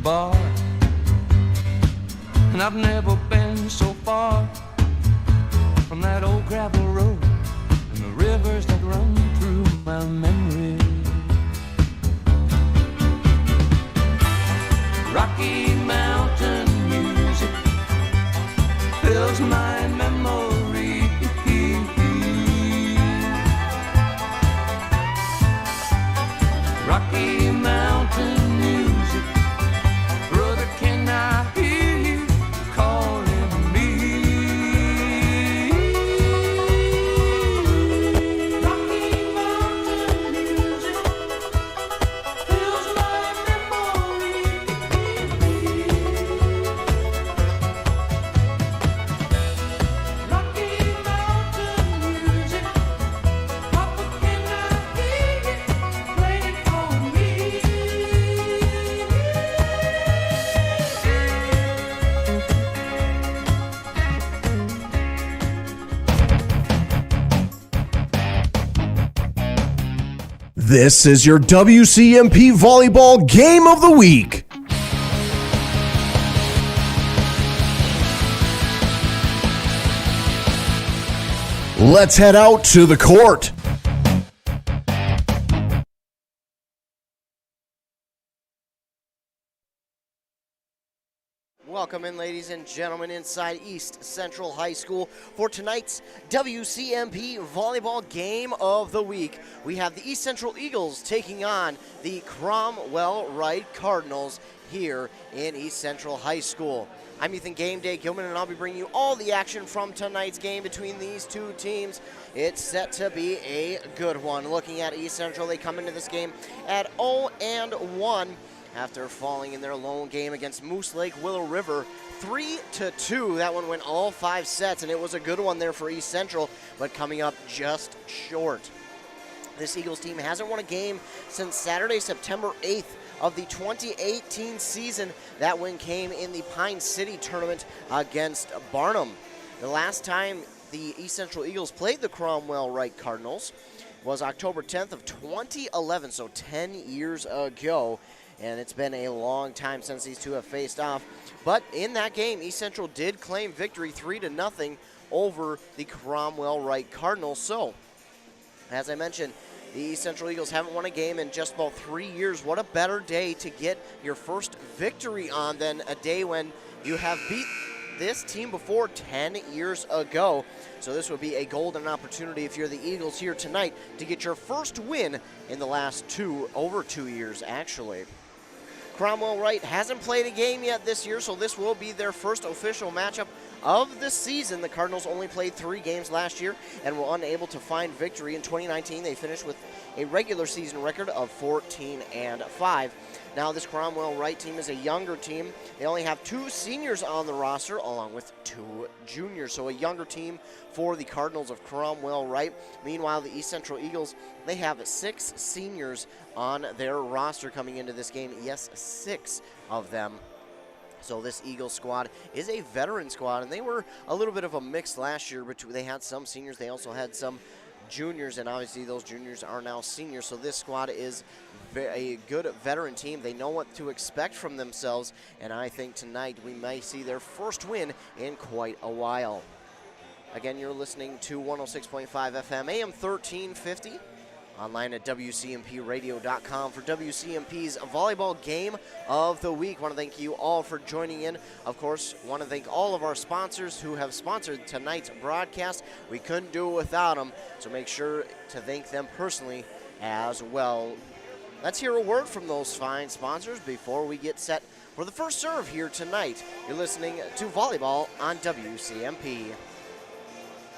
bar. And I've never been so far from that old gravel road and the rivers that run through my memory. Rocky Mountain music fills my memory. Rocky Mountain music, brother, can I hear you calling me? Rocky Mountain music fills my memory. Rocky Mountain music, Papa, can I hear you playing for me? This is your WCMP Volleyball Game of the Week. Let's head out to the court. Welcome in, ladies and gentlemen, inside East Central High School for tonight's WCMP Volleyball Game of the Week. We have the East Central Eagles taking on the Cromwell Wright Cardinals here in East Central High School. I'm Ethan Game Day Gilman, and I'll be bringing you all the action from tonight's game between these two teams. It's set to be a good one. Looking at East Central, they come into this game at 0-1. After falling in their lone game against Moose Lake Willow River 3-2. That one went all 5 sets, and it was a good one there for East Central, but coming up just short. This Eagles team hasn't won a game since Saturday, September 8th of the 2018 season. That win came in the Pine City tournament against Barnum. The last time the East Central Eagles played the Cromwell Wright Cardinals was October 10th of 2011, so 10 years ago. And it's been a long time since these two have faced off. But in that game, East Central did claim victory 3-0 over the Cromwell Wright Cardinals. So, as I mentioned, the East Central Eagles haven't won a game in just about 3 years. What a better day to get your first victory on than a day when you have beat this team before 10 years ago. So this would be a golden opportunity if you're the Eagles here tonight to get your first win in the last over 2 years, actually. Cromwell Wright hasn't played a game yet this year, so this will be their first official matchup of the season. The Cardinals only played 3 games last year and were unable to find victory. In 2019, they finished with a regular season record of 14-5. Now, this Cromwell Wright team is a younger team. They only have 2 seniors on the roster, along with 2 juniors. So a younger team for the Cardinals of Cromwell Wright. Meanwhile, the East Central Eagles, they have 6 seniors on their roster coming into this game. Yes, 6 of them. So this Eagles squad is a veteran squad, and they were a little bit of a mix last year. But they had some seniors. They also had some juniors, and obviously those juniors are now seniors. So this squad is a good veteran team. They know what to expect from themselves, and I think tonight we may see their first win in quite a while. Again, you're listening to 106.5 FM, AM 1350, online at WCMPradio.com for WCMP's Volleyball Game of the Week. Want to thank you all for joining in. Of course, want to thank all of our sponsors who have sponsored tonight's broadcast. We couldn't do it without them, so make sure to thank them personally as well. Let's hear a word from those fine sponsors before we get set for the first serve here tonight. You're listening to Volleyball on WCMP.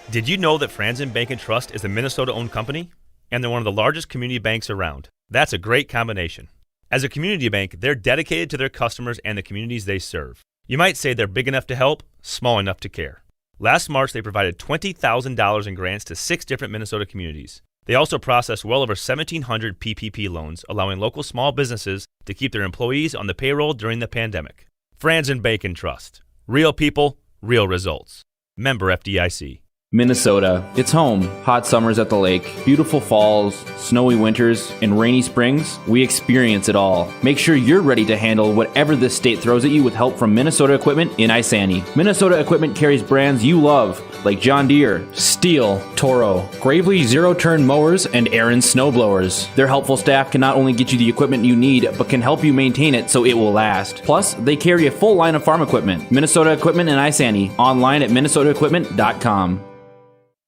Did you know that Franzen Bank and Trust is a Minnesota-owned company? And they're one of the largest community banks around. That's a great combination. As a community bank, they're dedicated to their customers and the communities they serve. You might say they're big enough to help, small enough to care. Last March, they provided $20,000 in grants to 6 different Minnesota communities. They also processed well over 1,700 PPP loans, allowing local small businesses to keep their employees on the payroll during the pandemic. Franzen Bank and Trust. Real people, real results. Member FDIC. Minnesota, it's home. Hot summers at the lake, beautiful falls, snowy winters, and rainy springs. We experience it all. Make sure you're ready to handle whatever this state throws at you with help from Minnesota Equipment in Isani. Minnesota Equipment carries brands you love, like John Deere, Steel, Toro, Gravely zero-turn mowers, and Aaron snowblowers. Their helpful staff can not only get you the equipment you need, but can help you maintain it so it will last. Plus, they carry a full line of farm equipment. Minnesota Equipment in Isani, online at minnesotaequipment.com.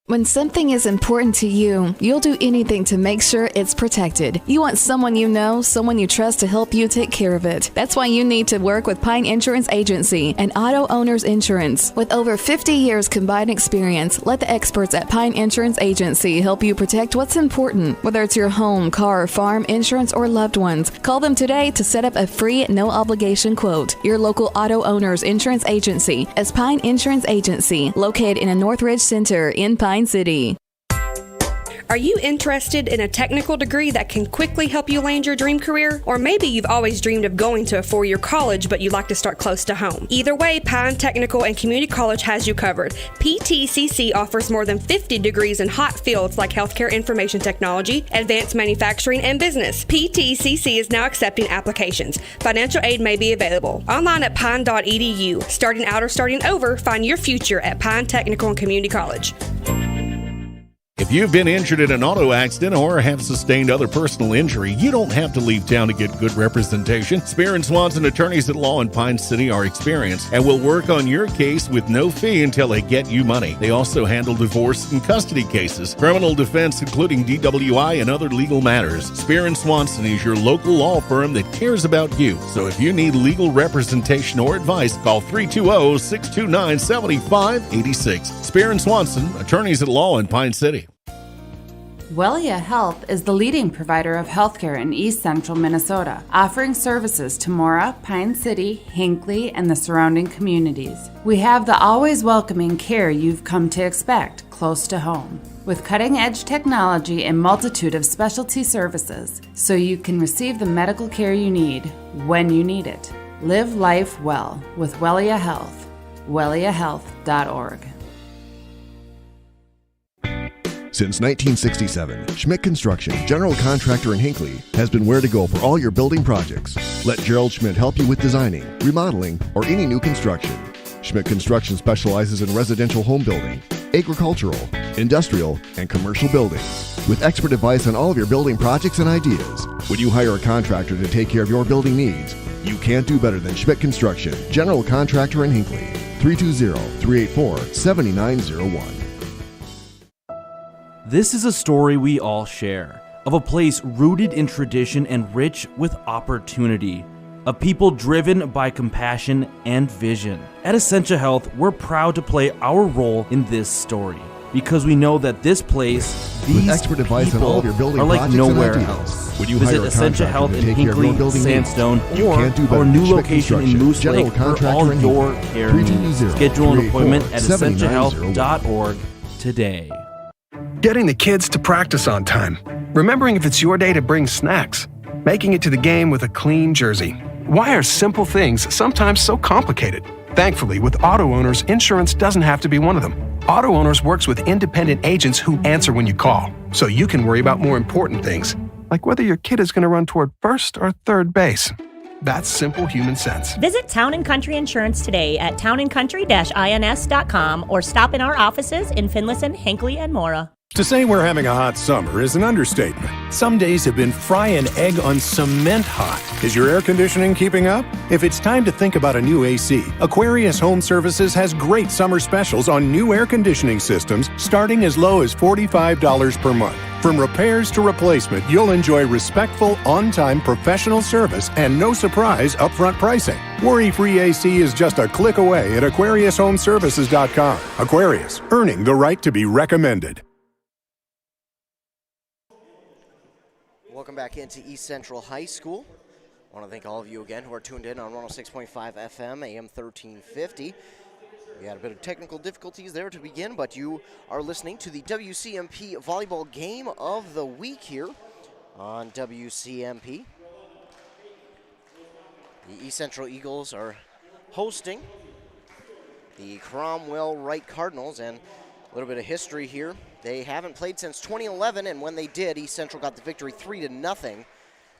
When something is important to you, you'll do anything to make sure it's protected. You want someone you know, someone you trust to help you take care of it. That's why you need to work with Pine Insurance Agency and Auto Owners Insurance. With over 50 years combined experience, let the experts at Pine Insurance Agency help you protect what's important, whether it's your home, car, farm, insurance, or loved ones. Call them today to set up a free, no-obligation quote. Your local Auto Owners Insurance Agency is Pine Insurance Agency, located in a Northridge Center in Pine City. Are you interested in a technical degree that can quickly help you land your dream career? Or maybe you've always dreamed of going to a four-year college, but you'd like to start close to home. Either way, Pine Technical and Community College has you covered. PTCC offers more than 50 degrees in hot fields like healthcare information technology, advanced manufacturing, and business. PTCC is now accepting applications. Financial aid may be available. Online at pine.edu. Starting out or starting over, find your future at Pine Technical and Community College. If you've been injured in an auto accident or have sustained other personal injury, you don't have to leave town to get good representation. Spear and Swanson attorneys at law in Pine City are experienced and will work on your case with no fee until they get you money. They also handle divorce and custody cases, criminal defense, including DWI and other legal matters. Spear and Swanson is your local law firm that cares about you. So if you need legal representation or advice, call 320-629-7586. Spear and Swanson, attorneys at law in Pine City. Wellia Health is the leading provider of healthcare in East Central Minnesota, offering services to Mora, Pine City, Hinckley, and the surrounding communities. We have the always welcoming care you've come to expect close to home, with cutting-edge technology and multitude of specialty services, so you can receive the medical care you need when you need it. Live life well with Wellia Health. welliahealth.org. Since 1967, Schmidt Construction, general contractor in Hinckley, has been where to go for all your building projects. Let Gerald Schmidt help you with designing, remodeling, or any new construction. Schmidt Construction specializes in residential home building, agricultural, industrial, and commercial buildings. With expert advice on all of your building projects and ideas, when you hire a contractor to take care of your building needs, you can't do better than Schmidt Construction, general contractor in Hinckley. 320-384-7901. This is a story we all share, of a place rooted in tradition and rich with opportunity, of people driven by compassion and vision. At Essentia Health, we're proud to play our role in this story, because we know that this place, these expert advice on all of your building are like projects nowhere and else. When you Visit hire a Essentia Health contractor to in take care of your Hinckley, building needs, Sandstone, you or can't do better our than new Schmidt location in Construction, Moose general Lake for contractor all in your Hinckley. care needs. Schedule an appointment at 320-384-7901. essentiahealth.org today. Getting the kids to practice on time. Remembering if it's your day to bring snacks. Making it to the game with a clean jersey. Why are simple things sometimes so complicated? Thankfully, with Auto Owners, insurance doesn't have to be one of them. Auto Owners works with independent agents who answer when you call, so you can worry about more important things, like whether your kid is going to run toward first or third base. That's simple human sense. Visit Town & Country Insurance today at townandcountry-ins.com or stop in our offices in Finlayson, Hinckley, and Mora. To say we're having a hot summer is an understatement. Some days have been fry an egg on cement hot. Is your air conditioning keeping up? If it's time to think about a new AC, Aquarius Home Services has great summer specials on new air conditioning systems starting as low as $45 per month. From repairs to replacement, you'll enjoy respectful, on-time professional service and no surprise upfront pricing. Worry-free AC is just a click away at AquariusHomeservices.com. Aquarius, earning the right to be recommended. Welcome back into East Central High School. I want to thank all of you again who are tuned in on 106.5 FM, AM 1350. We had a bit of technical difficulties there to begin, but you are listening to the WCMP Volleyball Game of the Week here on WCMP. The East Central Eagles are hosting the Cromwell Wright Cardinals, and A little bit of history here. They haven't played since 2011, and when they did, East Central got the victory 3-0.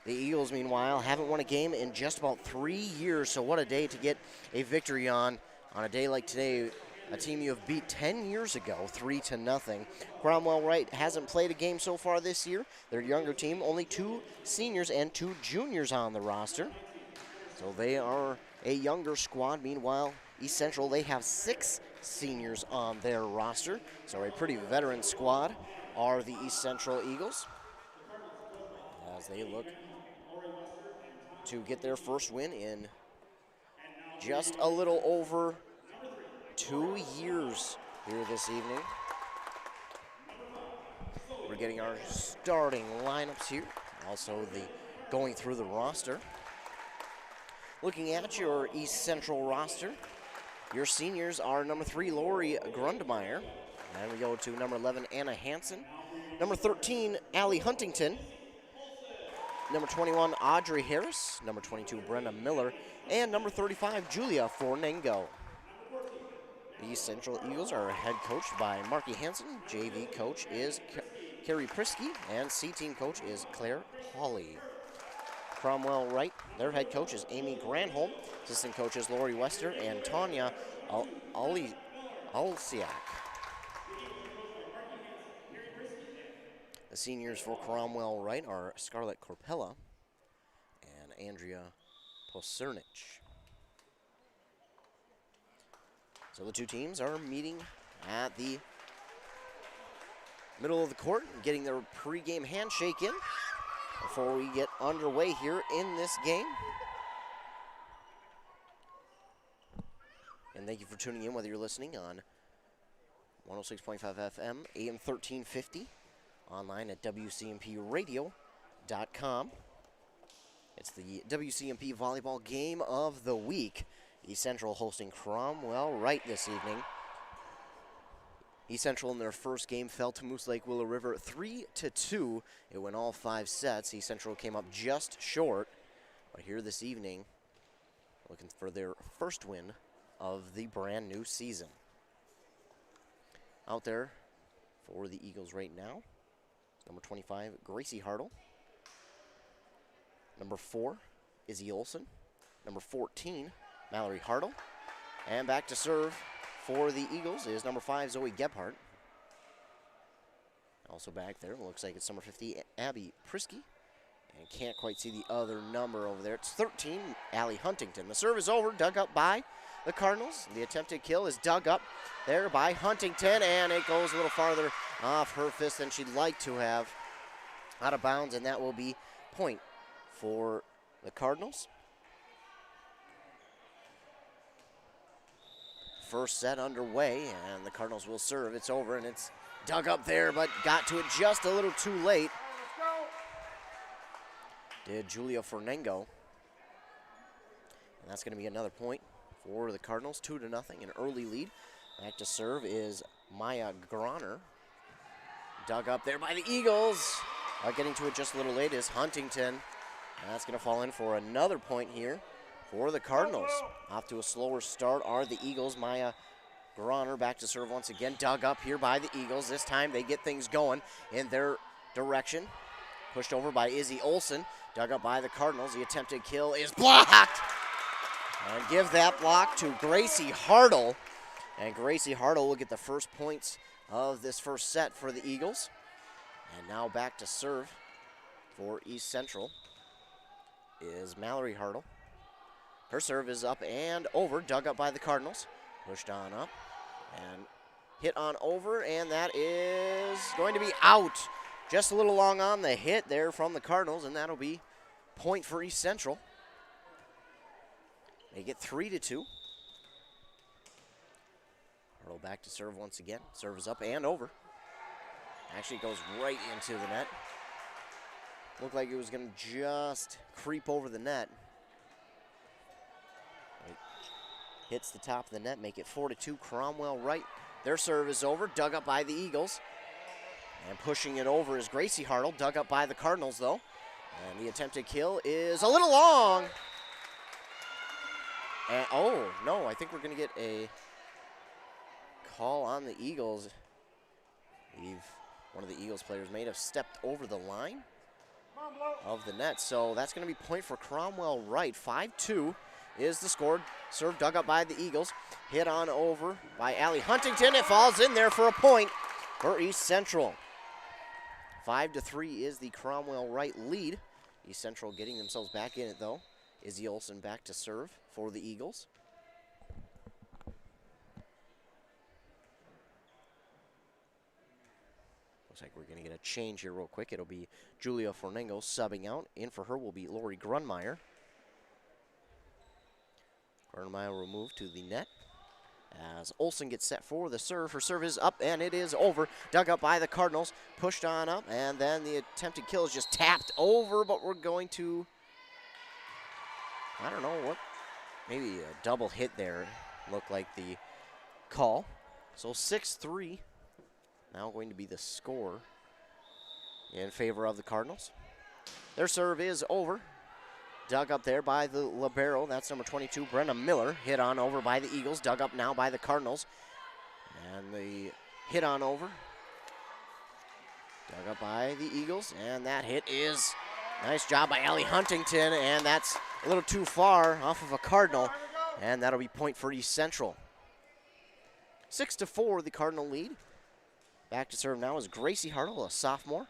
The Eagles, meanwhile, haven't won a game in just about 3 years, so what a day to get a victory on a day like today. A team you have beat 10 years ago, 3-0. Cromwell Wright hasn't played a game so far this year. Their younger team, only 2 seniors and 2 juniors on the roster. So they are a younger squad. Meanwhile, East Central, they have 6 seniors on their roster. So a pretty veteran squad are the East Central Eagles, as they look to get their first win in just a little over 2 years here this evening. We're getting our starting lineups here. Also going through the roster. Looking at your East Central roster, your seniors are number 3, Lori Grundmeyer. And we go to number 11, Anna Hansen. Number 13, Allie Huntington. Number 21, Audrey Harris. Number 22, Brenda Miller. And number 35, Julia Fornengo. The East Central Eagles are head coached by Marky Hansen. JV coach is Carrie Prisky, and C-team coach is Claire Hawley. Cromwell Wright, their head coach is Amy Granholm. Assistant coaches Lori Wester and Tanya Alciak. The seniors for Cromwell Wright are Scarlett Corpella and Andrea Posernich. So the two teams are meeting at the middle of the court and getting their pregame handshake in before we get underway here in this game. And thank you for tuning in, whether you're listening on 106.5 FM, AM 1350, online at WCMPradio.com. It's the WCMP Volleyball Game of the Week. East Central hosting Cromwell Wright this evening. East Central in their first game fell to Moose Lake Willow River 3-2. It went all 5 sets. East Central came up just short. But here this evening, looking for their first win of the brand new season. Out there for the Eagles right now, number 25, Gracie Hartle. Number 4, Izzy Olson. Number 14, Mallory Hartle. And back to serve for the Eagles is number 5, Zoe Gebhardt. Also back there, looks like it's number 50, Abby Prisky. And can't quite see the other number over there. It's 13, Allie Huntington. The serve is over, dug up by the Cardinals. The attempted kill is dug up there by Huntington, and it goes a little farther off her fist than she'd like to have. Out of bounds, and that will be point for the Cardinals. First set underway, and the Cardinals will serve. It's over, and it's dug up there, but got to it just a little too late. Did Julia Fernango. And that's going to be another point for the Cardinals, 2-0, an early lead. Back to serve is Maya Groner. Dug up there by the Eagles. Getting to it just a little late is Huntington. And that's going to fall in for another point here for the Cardinals. Off to a slower start are the Eagles. Maya Groner back to serve once again. Dug up here by the Eagles. This time they get things going in their direction. Pushed over by Izzy Olson. Dug up by the Cardinals. The attempted kill is blocked. And give that block to Gracie Hartle. And Gracie Hartle will get the first points of this first set for the Eagles. And now back to serve for East Central is Mallory Hartle. Her serve is up and over, dug up by the Cardinals. Pushed on up and hit on over, and that is going to be out. Just a little long on the hit there from the Cardinals, and that'll be point for East Central. They get 3-2. Hartle back to serve once again. Serve is up and over. Actually goes right into the net. Looked like it was going to just creep over the net. It hits the top of the net, make it 4-2. Cromwell Wright. Their serve is over, dug up by the Eagles. And pushing it over is Gracie Hartle, dug up by the Cardinals though. And the attempted kill is a little long. And, oh, no, I think we're going to get a call on the Eagles. One of the Eagles players may have stepped over the line of the net, so that's going to be point for Cromwell right. 5-2 is the score. Serve dug up by the Eagles. Hit on over by Allie Huntington. It falls in there for a point for East Central. 5-3 is the Cromwell right lead. East Central getting themselves back in it, though. Izzy Olsen back to serve for the Eagles. Looks like we're going to get a change here real quick. It'll be Julia Fornengo subbing out. In for her will be Lori Grunmeyer. Grunmeyer will move to the net as Olsen gets set for the serve. Her serve is up, and it is over. Dug up by the Cardinals. Pushed on up, and then the attempted kill is just tapped over, but we're going to, I don't know what, maybe a double hit there looked like the call. So 6-3. Now going to be the score in favor of the Cardinals. Their serve is over. Dug up there by the libero. That's number 22, Brenna Miller. Hit on over by the Eagles. Dug up now by the Cardinals. And the hit on over. Dug up by the Eagles. And that hit is nice job by Allie Huntington. And that's a little too far off of a Cardinal. And that'll be point for East Central. 6-4, the Cardinal lead. Back to serve now is Gracie Hartle, a sophomore.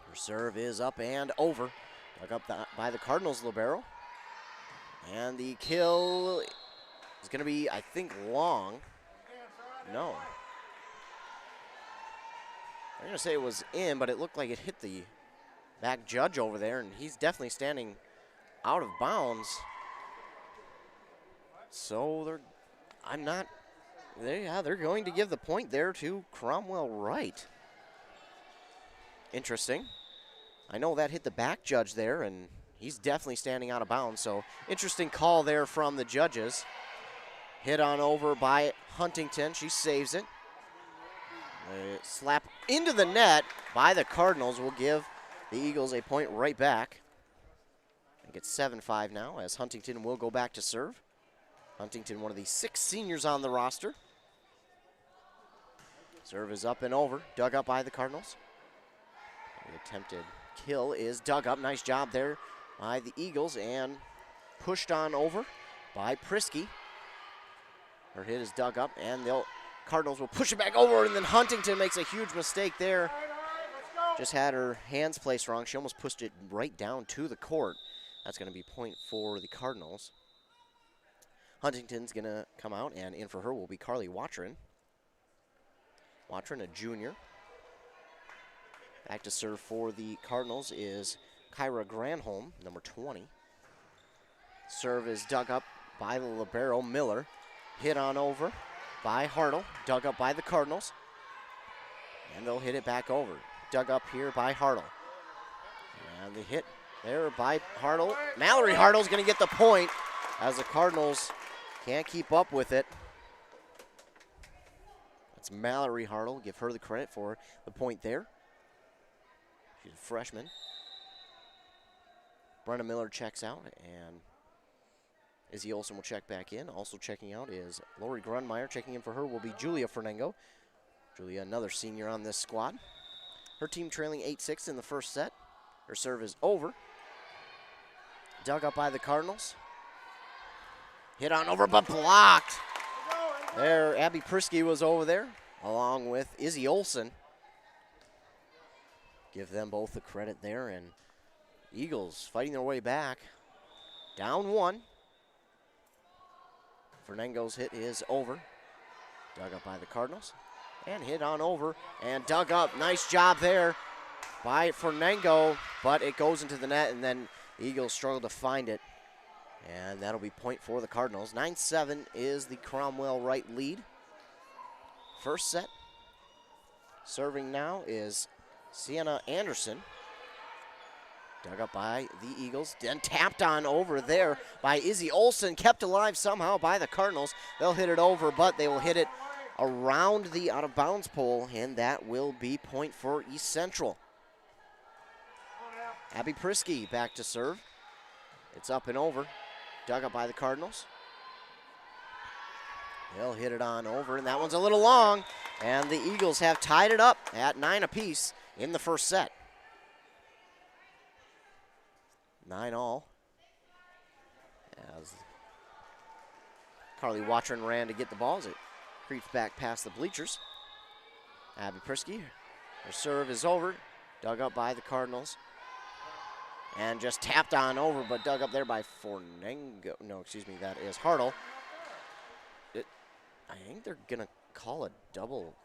Her serve is up and over. Dug up by the Cardinals libero. And the kill is going to be, I think, long. No. I'm going to say it was in, but it looked like it hit the back judge over there, and he's definitely standing out of bounds. So they're going to give the point there to Cromwell right. Interesting. I know that hit the back judge there, and he's definitely standing out of bounds. So interesting call there from the judges. Hit on over by Huntington. She saves it. A slap into the net by the Cardinals will give the Eagles a point right back. I think it's 7-5 now as Huntington will go back to serve. Huntington, one of the 6 seniors on the roster. Serve is up and over. Dug up by the Cardinals. The attempted kill is dug up. Nice job there by the Eagles and pushed on over by Prisky. Her hit is dug up and the Cardinals will push it back over, and then Huntington makes a huge mistake there. Just had her hands placed wrong. She almost pushed it right down to the court. That's going to be point for the Cardinals. Huntington's going to come out, and in for her will be Carly Watrin. Watrin, a junior. Back to serve for the Cardinals is Kyra Granholm, number 20. Serve is dug up by the libero, Miller. Hit on over by Hartle, dug up by the Cardinals. And they'll hit it back over. Dug up here by Hartle. And the hit there by Hartle. Mallory Hartle's going to get the point as the Cardinals can't keep up with it. That's Mallory Hartle. Give her the credit for the point there. She's a freshman. Brenna Miller checks out, and Izzy Olsen will check back in. Also checking out is Lori Grunmeyer. Checking in for her will be Julia Fernengo. Julia, another senior on this squad. Her team trailing 8-6 in the first set. Her serve is over. Dug up by the Cardinals. Hit on over, but blocked. There, Abby Prisky was over there, along with Izzy Olsen. Give them both the credit there, and Eagles fighting their way back. Down 1. Fernengo's hit is over. Dug up by the Cardinals. And hit on over and dug up. Nice job there by Fernengo, but it goes into the net, and then the Eagles struggle to find it. And that'll be point for the Cardinals. 9-7 is the Cromwell right lead. First set. Serving now is Sienna Anderson. Dug up by the Eagles, then tapped on over there by Izzy Olsen, kept alive somehow by the Cardinals. They'll hit it over, but they will hit it around the out-of-bounds pole, and that will be point for East Central. Abby Prisky back to serve. It's up and over. Dug up by the Cardinals. They'll hit it on over, and that one's a little long. And the Eagles have tied it up at 9 apiece in the first set. 9-all. As Carly Watron ran to get the ball as it creeps back past the bleachers. Abby Prisky, her serve is over, dug up by the Cardinals. And just tapped on over, but dug up there by Fornengo. No, excuse me, that is Hartle. I think they're going to call a double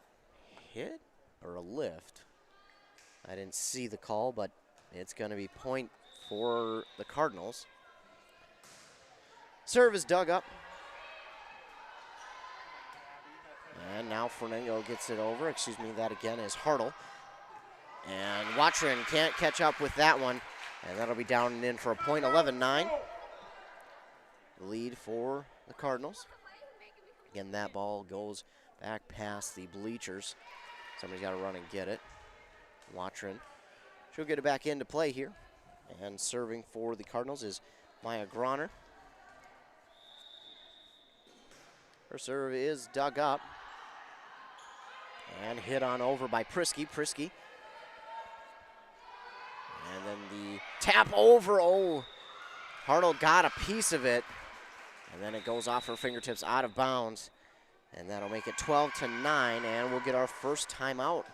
hit or a lift. I didn't see the call, but it's going to be point for the Cardinals. Serve is dug up. And now Fornengo gets it over. Excuse me, that again is Hartle. And Watron can't catch up with that one. And that'll be down and in for a point, 11-9. Lead for the Cardinals. Again, that ball goes back past the bleachers. Somebody's got to run and get it. Watron, she'll get it back into play here. And serving for the Cardinals is Maya Groner. Her serve is dug up. And hit on over by Prisky. Prisky. And then the tap over. Oh, Hartle got a piece of it. And then it goes off her fingertips out of bounds. And that'll make it 12-9. And we'll get our first timeout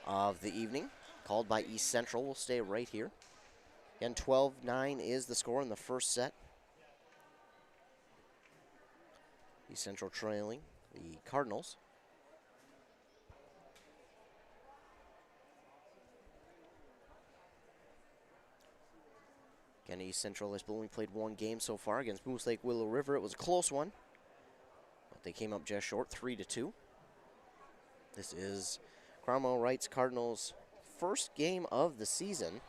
of the evening. Called by East Central. We'll stay right here. Again, 12-9 is the score in the first set. East Central trailing the Cardinals. Again, East Central has only played one game so far against Moose Lake Willow River. It was a close one, but they came up just short, 3-2. This is Cromwell Wrights Cardinals' first game of the season.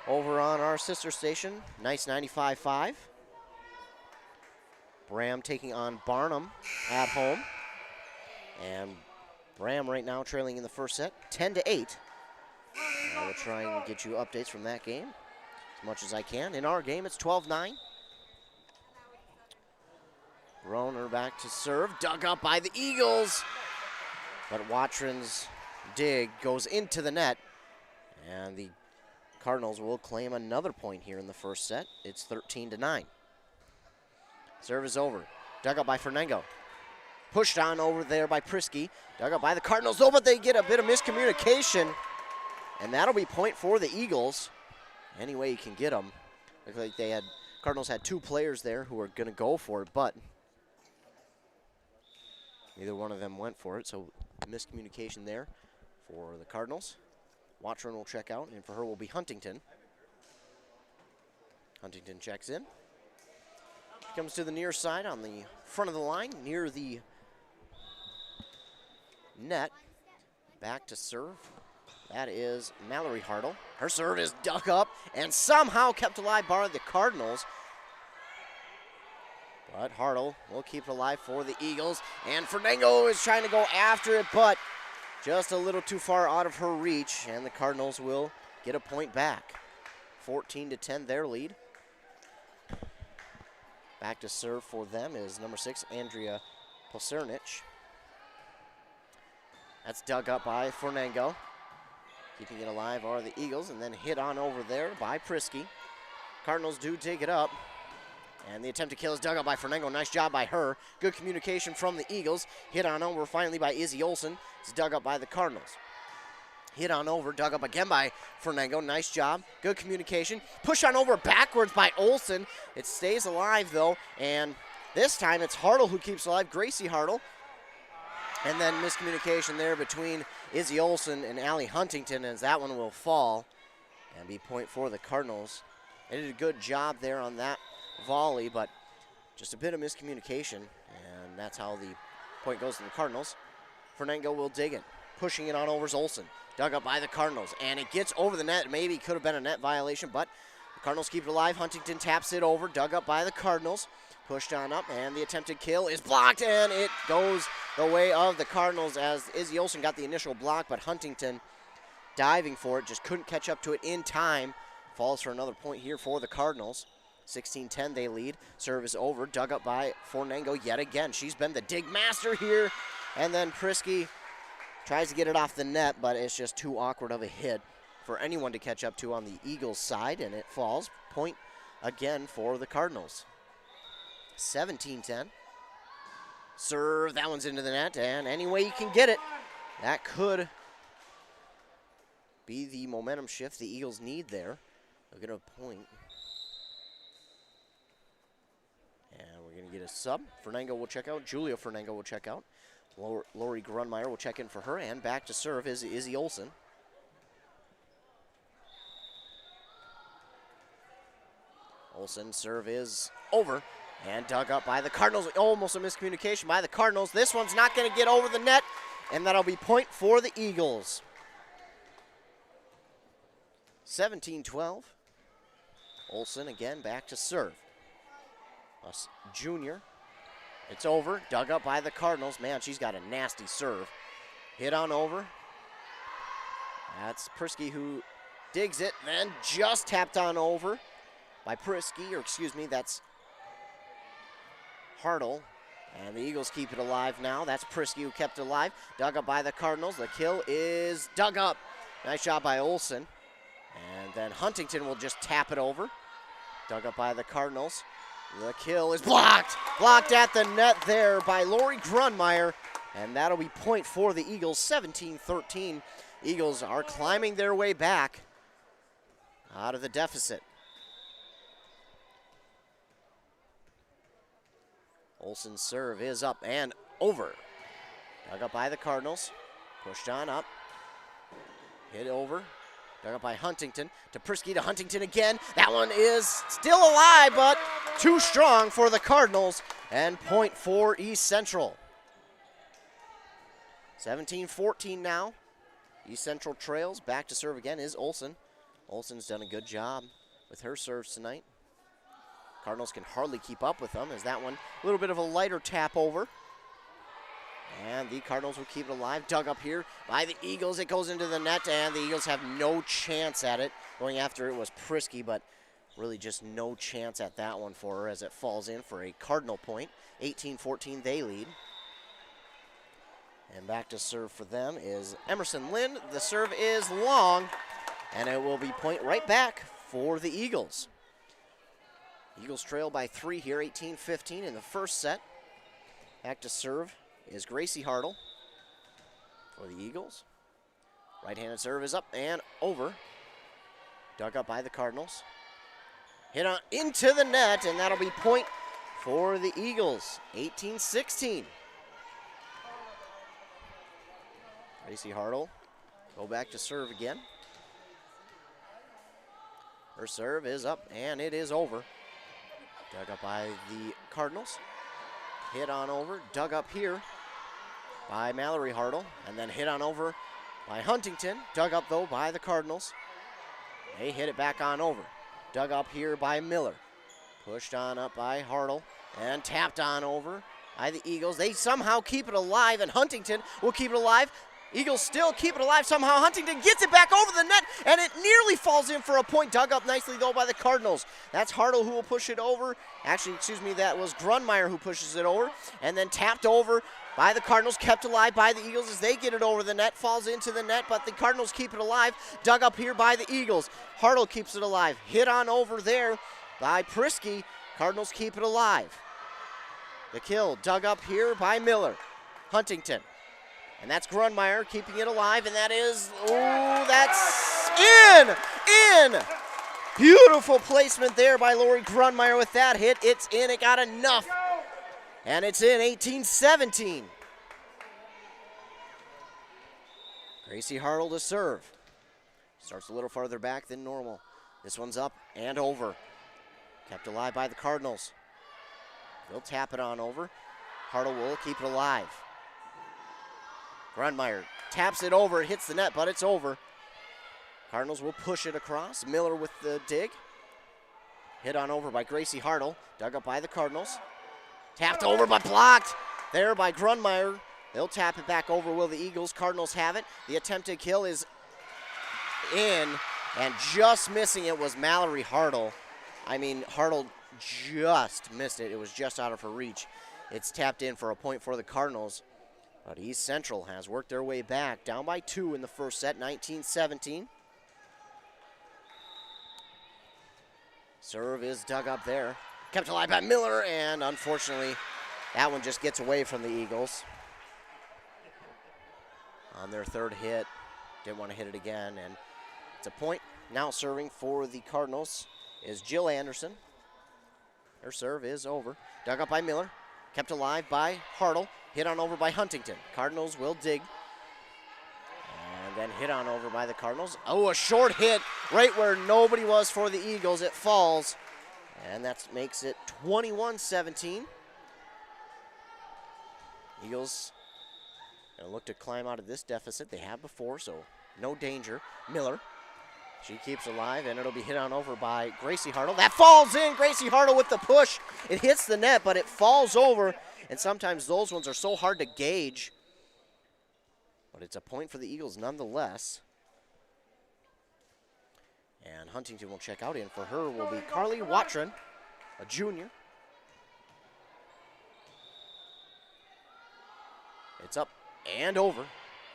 Over on our sister station, Nice 95.5. Bram taking on Barnum at home. And Bram right now trailing in the first set, 10-8. I will try and get you updates from that game as much as I can. In our game, it's 12-9. Groner back to serve, dug up by the Eagles. But Watron's dig goes into the net, and the Cardinals will claim another point here in the first set. It's 13-9. Serve is over, dug up by Fernango. Pushed on over there by Prisky, dug up by the Cardinals, though, but they get a bit of miscommunication. And that'll be point for the Eagles. Any way you can get them. Looks like Cardinals had two players there who were going to go for it, but neither one of them went for it. So miscommunication there for the Cardinals. Watron will check out, and for her will be Huntington. Huntington checks in. Comes to the near side on the front of the line, near the net. Back to serve. That is Mallory Hartle. Her serve is dug up and somehow kept alive by the Cardinals. But Hartle will keep it alive for the Eagles. And Fernango is trying to go after it, but just a little too far out of her reach. And the Cardinals will get a point back. 14-10 their lead. Back to serve for them is number 6, Andrea Posernich. That's dug up by Fernango. Keeping it alive are the Eagles, and then hit on over there by Prisky. Cardinals do take it up. And the attempt to kill is dug up by Fernango. Nice job by her. Good communication from the Eagles. Hit on over finally by Izzy Olsen. It's dug up by the Cardinals. Hit on over, dug up again by Fernango. Nice job. Good communication. Push on over backwards by Olsen. It stays alive, though. And this time it's Hartle who keeps alive. Gracie Hartle. And then miscommunication there between Izzy Olsen and Allie Huntington, as that one will fall and be point for the Cardinals. They did a good job there on that volley, but just a bit of miscommunication, and that's how the point goes to the Cardinals. Fernango will dig it, pushing it on over is Olsen. Dug up by the Cardinals, and it gets over the net. Maybe could have been a net violation, but the Cardinals keep it alive. Huntington taps it over, dug up by the Cardinals. Pushed on up, and the attempted kill is blocked, and it goes the way of the Cardinals as Izzy Olsen got the initial block, but Huntington diving for it, just couldn't catch up to it in time. Falls for another point here for the Cardinals. 16-10 they lead. Serve is over, dug up by Fornango yet again. She's been the dig master here. And then Prisky tries to get it off the net, but it's just too awkward of a hit for anyone to catch up to on the Eagles side, and it falls. Point again for the Cardinals. 17-10. Serve, that one's into the net, and any way you can get it, that could be the momentum shift the Eagles need there. Look at a point. And we're going to get a sub. Fernango will check out. Julia Fernango will check out. Lori Grunmeyer will check in for her, and back to serve is Izzy Olsen. Olsen serve is over and dug up by the Cardinals. Almost a miscommunication by the Cardinals. This one's not going to get over the net, and that'll be point for the Eagles. 17-12. Olsen again back to serve. Junior. It's over. Dug up by the Cardinals. Man, she's got a nasty serve. Hit on over. That's Prisky who digs it, then just tapped on over by Prisky, or excuse me, that's Hartle. And the Eagles keep it alive now. That's Prisky who kept it alive. Dug up by the Cardinals. The kill is dug up. Nice job by Olsen. And then Huntington will just tap it over. Dug up by the Cardinals. The kill is blocked. Blocked at the net there by Lori Grunmeyer. And that'll be point for the Eagles, 17-13. Eagles are climbing their way back out of the deficit. Olsen's serve is up and over. Dug up by the Cardinals. Pushed on up. Hit over. Dug up by Huntington. To Prisky to Huntington again. That one is still alive, but too strong for the Cardinals. And point for East Central. 17-14 now. East Central trails. Back to serve again is Olsen. Olsen's done a good job with her serves tonight. Cardinals can hardly keep up with them as that one, a little bit of a lighter tap over. And the Cardinals will keep it alive. Dug up here by the Eagles. It goes into the net, and the Eagles have no chance at it. Going after it was Prisky, but really just no chance at that one for her as it falls in for a Cardinal point. 18-14, they lead. And back to serve for them is Emerson Lynn. The serve is long, and it will be point right back for the Eagles. Eagles trail by 3 here, 18-15 in the first set. Back to serve is Gracie Hartle for the Eagles. Right-handed serve is up and over. Dug up by the Cardinals. Hit on into the net, and that'll be point for the Eagles, 18-16. Gracie Hartle go back to serve again. Her serve is up, and it is over. Dug up by the Cardinals. Hit on over, dug up here by Mallory Hartle, and then hit on over by Huntington. Dug up, though, by the Cardinals. They hit it back on over. Dug up here by Miller. Pushed on up by Hartle, and tapped on over by the Eagles. They somehow keep it alive, and Huntington will keep it alive. Eagles still keep it alive somehow. Huntington gets it back over the net, and it nearly falls in for a point. Dug up nicely, though, by the Cardinals. That's Hartle who will push it over. Actually, excuse me, that was Grunmeyer who pushes it over. And then tapped over by the Cardinals, kept alive by the Eagles as they get it over the net. Falls into the net, but the Cardinals keep it alive. Dug up here by the Eagles. Hartle keeps it alive. Hit on over there by Prisky. Cardinals keep it alive. The kill dug up here by Miller. Huntington. And that's Grunmeyer keeping it alive, and that is, oh, that's in! Beautiful placement there by Lori Grunmeyer with that hit. It's in, it got enough. And it's in, 18-17. Gracie Hartle to serve. Starts a little farther back than normal. This one's up and over. Kept alive by the Cardinals. They'll tap it on over. Hartle will keep it alive. Grunmeyer taps it over, it hits the net, but it's over. Cardinals will push it across. Miller with the dig. Hit on over by Gracie Hartle. Dug up by the Cardinals. Tapped over but blocked there by Grunmeyer. They'll tap it back over, will the Eagles. Cardinals have it. The attempted kill is in, and just missing it was Mallory Hartle. I mean, Hartle just missed it. It was just out of her reach. It's tapped in for a point for the Cardinals. But East Central has worked their way back. Down by 2 in the first set, 19-17. Serve is dug up there. Kept alive by Miller, and unfortunately, that one just gets away from the Eagles. On their third hit, didn't want to hit it again, and it's a point. Now serving for the Cardinals is Jill Anderson. Her serve is over. Dug up by Miller, kept alive by Hartle, hit on over by Huntington. Cardinals will dig. And then hit on over by the Cardinals. Oh, a short hit right where nobody was for the Eagles. It falls, and that makes it 21-17. Eagles gonna look to climb out of this deficit. They have before, so no danger. Miller, she keeps alive, and it'll be hit on over by Gracie Hartle. That falls in. Gracie Hartle with the push. It hits the net, but it falls over, and sometimes those ones are so hard to gauge. But it's a point for the Eagles nonetheless. And Huntington will check out. In for her will be Carly Watron, a junior. It's up and over.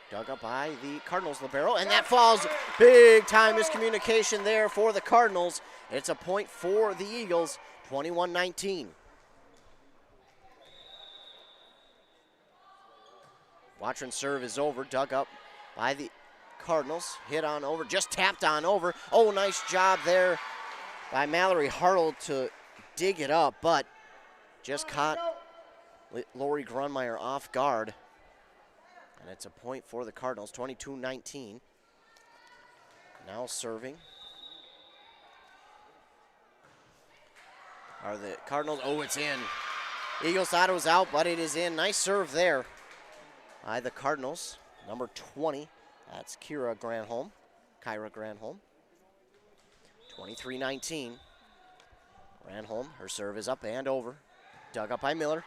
Dug up by the Cardinals libero, and that falls. Big time miscommunication there for the Cardinals. It's a point for the Eagles, 21-19. Watron's serve is over, dug up by the Cardinals. Hit on over, just tapped on over. Oh, nice job there by Mallory Hartle to dig it up, but just caught Lori Grunmeyer off guard. And it's a point for the Cardinals, 22-19. Now serving are the Cardinals. Oh, it's in. Eagles thought it was out, but it is in. Nice serve there by the Cardinals. Number 20, that's Kyra Granholm. 23-19. Granholm, her serve is up and over. Dug up by Miller.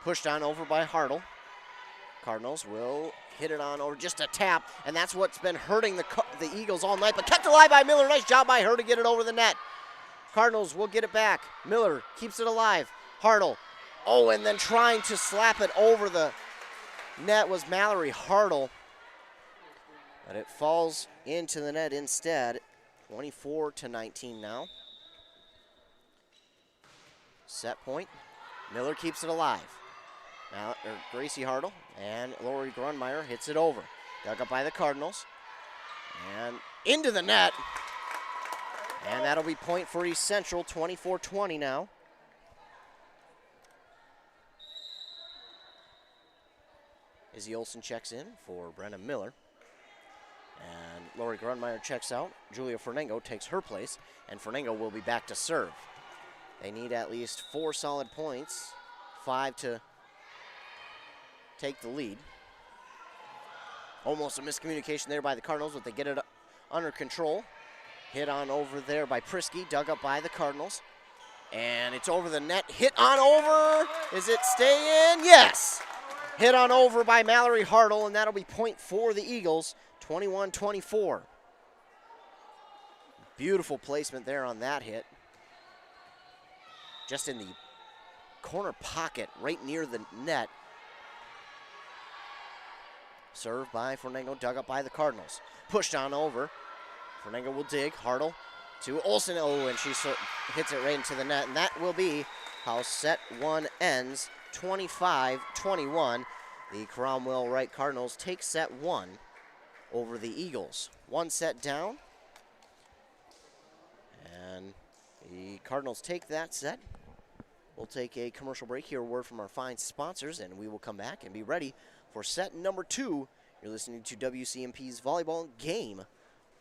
Pushed on over by Hartle. Cardinals will hit it on over, just a tap, and that's what's been hurting the Eagles all night, but kept alive by Miller. Nice job by her to get it over the net. Cardinals will get it back. Miller keeps it alive. Hartle, oh, and then trying to slap it over the net was Mallory Hartle, but it falls into the net instead. 24-19 now. Set point. Miller keeps it alive. Gracie Hartle and Lori Grunmeyer hits it over. Dug up by the Cardinals. And into the net. And that'll be point for East Central, 24-20 now. Izzy Olsen checks in for Brenna Miller. And Lori Grunmeyer checks out. Julia Fernango takes her place, and Fernango will be back to serve. They need at least 4 solid points, 5 to take the lead. Almost a miscommunication there by the Cardinals, but they get it under control. Hit on over there by Prisky, dug up by the Cardinals. And it's over the net, hit on over. Is it stay in? Yes! Hit on over by Mallory Hartle, and that'll be point for the Eagles, 21-24. Beautiful placement there on that hit. Just in the corner pocket, right near the net. Served by Fernango, dug up by the Cardinals. Pushed on over. Fernango will dig. Hartle to Olsen. Oh, and she hits it right into the net. And that will be how set 1 ends, 25-21. The Cromwell Wright Cardinals take set 1 over the Eagles. 1 set down. And the Cardinals take that set. We'll take a commercial break, hear a word from our fine sponsors, and we will come back and be ready for set number 2. You're listening to WCMP's Volleyball Game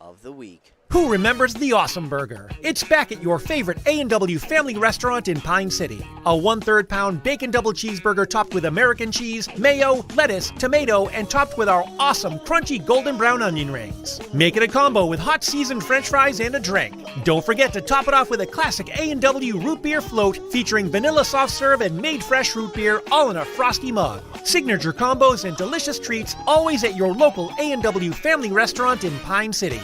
of the Week. Who remembers the Awesome Burger? It's back at your favorite A&W family restaurant in Pine City. A 1/3 pound bacon double cheeseburger topped with American cheese, mayo, lettuce, tomato, and topped with our awesome crunchy golden brown onion rings. Make it a combo with hot seasoned french fries and a drink. Don't forget to top it off with a classic A&W root beer float featuring vanilla soft serve and made fresh root beer, all in a frosty mug. Signature combos and delicious treats always at your local A&W family restaurant in Pine City.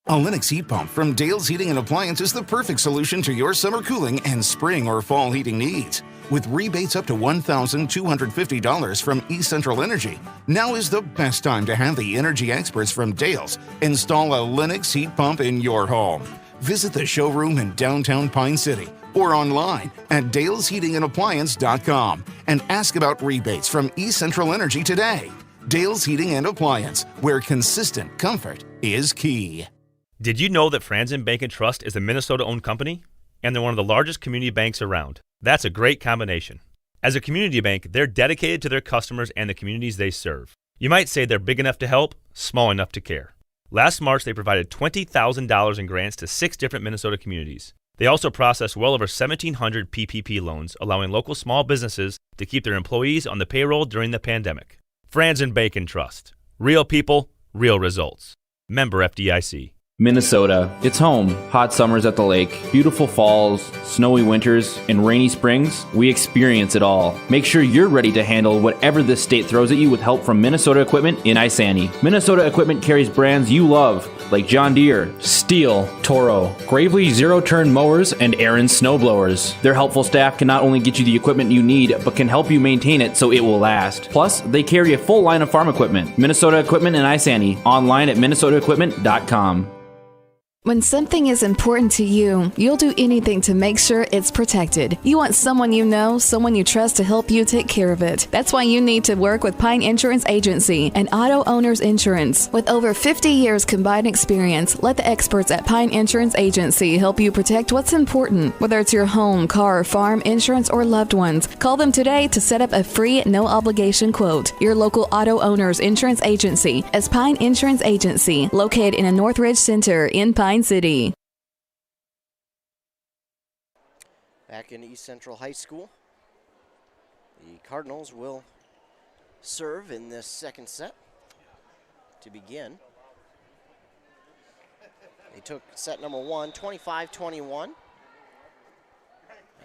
A Lennox heat pump from Dale's Heating and Appliance is the perfect solution to your summer cooling and spring or fall heating needs. With rebates up to $1,250 from East Central Energy, now is the best time to have the energy experts from Dale's install a Lennox heat pump in your home. Visit the showroom in downtown Pine City or online at dalesheatingandappliance.com and ask about rebates from East Central Energy today. Dale's Heating and Appliance, where consistent comfort is key. Did you know that Franzen Bank & Trust is a Minnesota-owned company? And they're one of the largest community banks around. That's a great combination. As a community bank, they're dedicated to their customers and the communities they serve. You might say they're big enough to help, small enough to care. Last March, they provided $20,000 in grants to 6 different Minnesota communities. They also processed well over 1,700 PPP loans, allowing local small businesses to keep their employees on the payroll during the pandemic. Franzen Bank & Trust. Real people, real results. Member FDIC. Minnesota. It's home. Hot summers at the lake, beautiful falls, snowy winters, and rainy springs. We experience it all. Make sure you're ready to handle whatever this state throws at you with help from Minnesota Equipment in Isani. Minnesota Equipment carries brands you love, like John Deere, Steel, Toro, Gravely zero-turn mowers, and Aaron snowblowers. Their helpful staff can not only get you the equipment you need, but can help you maintain it so it will last. Plus, they carry a full line of farm equipment. Minnesota Equipment in Isani. Online at minnesotaequipment.com. When something is important to you, you'll do anything to make sure it's protected. You want someone you know, someone you trust to help you take care of it. That's why you need to work with Pine Insurance Agency and Auto Owners Insurance. With over 50 years combined experience, let the experts at Pine Insurance Agency help you protect what's important. Whether it's your home, car, farm, insurance, or loved ones, call them today to set up a free, no-obligation quote. Your local Auto Owners Insurance Agency is Pine Insurance Agency, located in a Northridge Center in Pine City. Back in East Central High School, the Cardinals will serve in this second set to begin. They took set number 1, 25-21.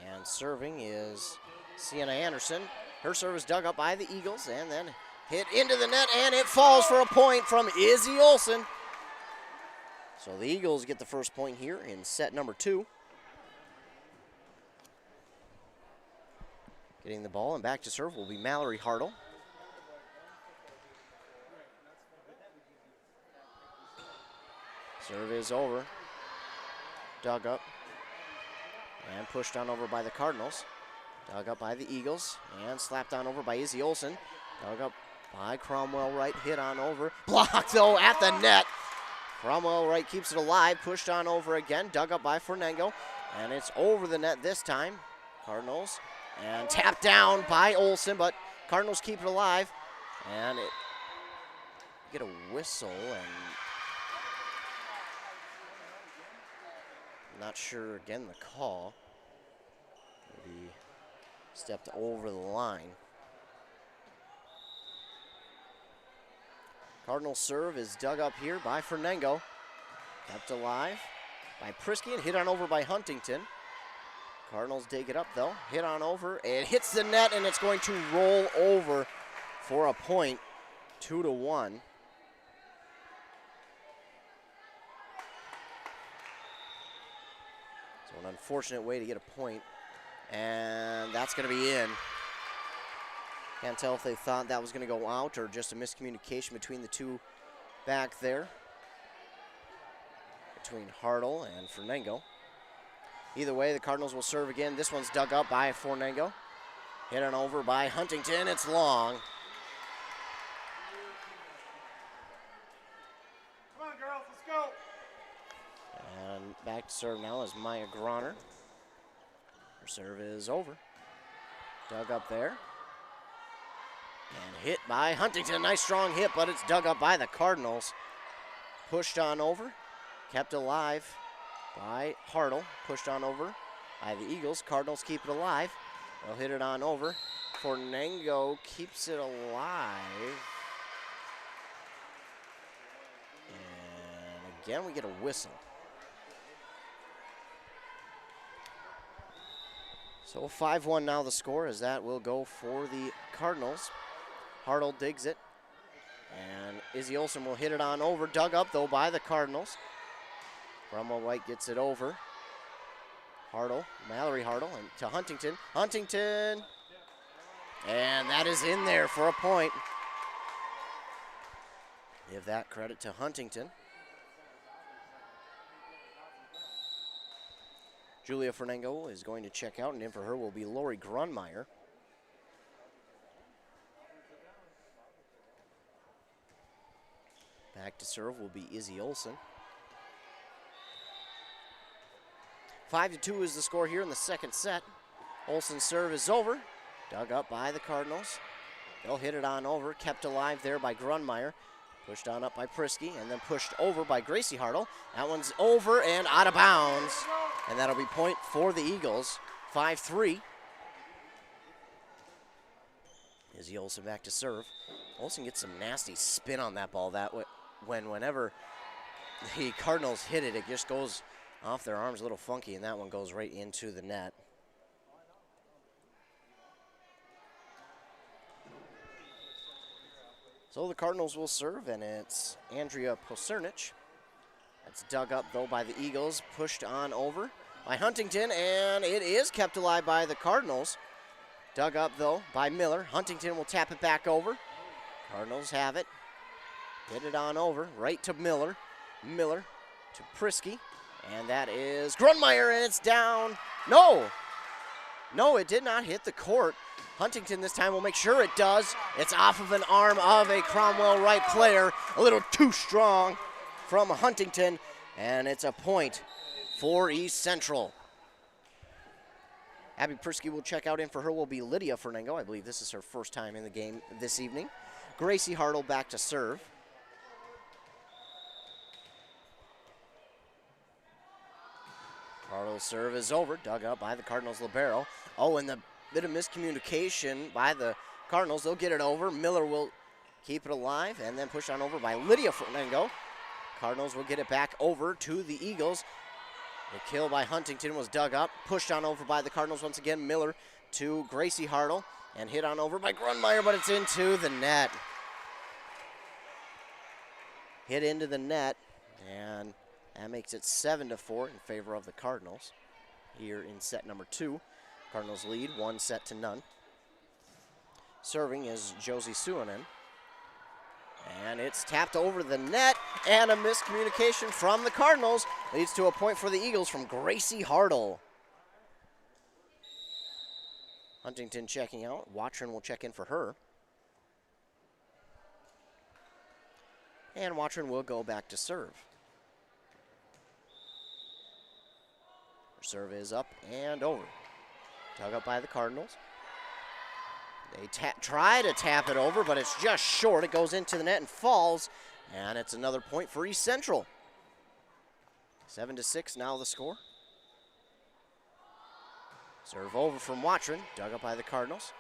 And serving is Sienna Anderson. Her serve is dug up by the Eagles and then hit into the net, and it falls for a point from Izzy Olsen. So the Eagles get the first point here in set number 2. Getting the ball and back to serve will be Mallory Hartle. Serve is over. Dug up and pushed on over by the Cardinals. Dug up by the Eagles and slapped on over by Izzy Olsen. Dug up by Cromwell Wright, hit on over. Blocked though at the net. Cromwell Wright keeps it alive, pushed on over again, dug up by Fernango, and it's over the net this time. Cardinals, and tapped down by Olsen, but Cardinals keep it alive, and it get a whistle, and not sure again the call. Maybe stepped over the line. Cardinals serve is dug up here by Fernango. Kept alive by Prisky and hit on over by Huntington. Cardinals dig it up though. Hit on over. It hits the net and it's going to roll over for a point. 2-1. So an unfortunate way to get a point. And that's going to be in. Can't tell if they thought that was going to go out or just a miscommunication between the two back there. Between Hartle and Fernango. Either way, the Cardinals will serve again. This one's dug up by Fernango. Hit on over by Huntington. It's long. Come on, girls, let's go. And back to serve now is Maya Groner. Her serve is over. Dug up there. And hit by Huntington. Nice strong hit, but it's dug up by the Cardinals. Pushed on over. Kept alive by Hartle. Pushed on over by the Eagles. Cardinals keep it alive. They'll hit it on over. Fernango keeps it alive. And again, we get a whistle. So 5-1 now the score, as that will go for the Cardinals. Hartle digs it. And Izzy Olsen will hit it on over. Dug up, though, by the Cardinals. Cromwell White gets it over. Mallory Hartle, and to Huntington. Huntington! And that is in there for a point. Give that credit to Huntington. Julia Fernango is going to check out, and in for her will be Lori Grunmeyer. Back to serve will be Izzy Olson. 5-2 is the score here in the second set. Olsen's serve is over. Dug up by the Cardinals. They'll hit it on over. Kept alive there by Grunmeyer. Pushed on up by Prisky, and then pushed over by Gracie Hartle. That one's over and out of bounds. And that'll be point for the Eagles. 5-3. Izzy Olsen back to serve. Olsen gets some nasty spin on that ball. Whenever the Cardinals hit it, it just goes off their arms a little funky, and that one goes right into the net. So the Cardinals will serve, and it's Andrea Posernich. That's dug up, though, by the Eagles. Pushed on over by Huntington, and it is kept alive by the Cardinals. Dug up, though, by Miller. Huntington will tap it back over. Cardinals have it. Hit it on over, right to Miller. Miller to Prisky. And that is Grunmeyer, and it's down. No, it did not hit the court. Huntington this time will make sure it does. It's off of an arm of a Cromwell Wright player. A little too strong from Huntington, and it's a point for East Central. Abby Prisky will check out. In for her will be Lydia Fernango. I believe this is her first time in the game this evening. Gracie Hartle back to serve. Hartle's serve is over, dug up by the Cardinals' libero. Oh, and the bit of miscommunication by the Cardinals. They'll get it over. Miller will keep it alive and then push on over by Lydia Fernango. Cardinals will get it back over to the Eagles. The kill by Huntington was dug up, pushed on over by the Cardinals once again. Miller to Gracie Hartle and hit on over by Grunmeyer, but it's into the net. Hit into the net, and that makes it 7-4 in favor of the Cardinals here in set number 2. Cardinals lead 1-0. Serving is Josie Suonen. And it's tapped over the net, and a miscommunication from the Cardinals leads to a point for the Eagles from Gracie Hartle. Huntington checking out. Watron will check in for her. And Watron will go back to serve. Her serve is up and over. Dug up by the Cardinals. They try to tap it over, but it's just short. It goes into the net and falls, and it's another point for East Central. 7-6 now the score. Serve over from Watron, dug up by the Cardinals.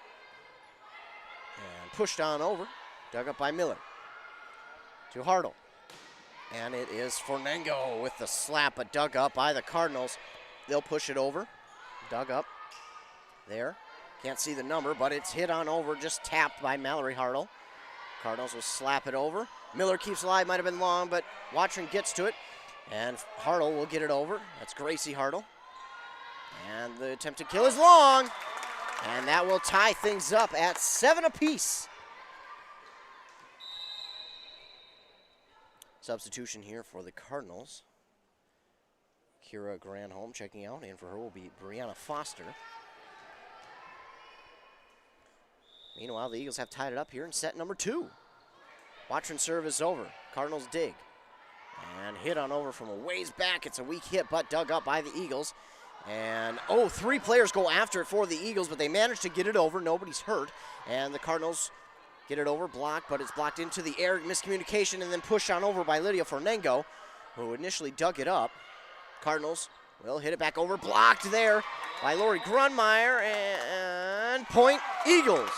And pushed on over, dug up by Miller. To Hartle. And it is Fernango with the slap, but dug up by the Cardinals. They'll push it over, dug up there. Can't see the number, but it's hit on over, just tapped by Mallory Hartle. Cardinals will slap it over. Miller keeps alive, might have been long, but Watron gets to it. And Hartle will get it over. That's Gracie Hartle. And the attempted kill is long. And that will tie things up at 7 apiece. Substitution here for the Cardinals. Kira Granholm checking out. In for her will be Brianna Foster. Meanwhile, the Eagles have tied it up here in set number 2. Watron serve is over. Cardinals dig. And hit on over from a ways back. It's a weak hit, but dug up by the Eagles. And, 3 players go after it for the Eagles, but they manage to get it over. Nobody's hurt. And the Cardinals get it over, blocked, but it's blocked into the air. Miscommunication, and then pushed on over by Lydia Fernango, who initially dug it up. Cardinals will hit it back over. Blocked there by Lori Grunmeyer. And point Eagles.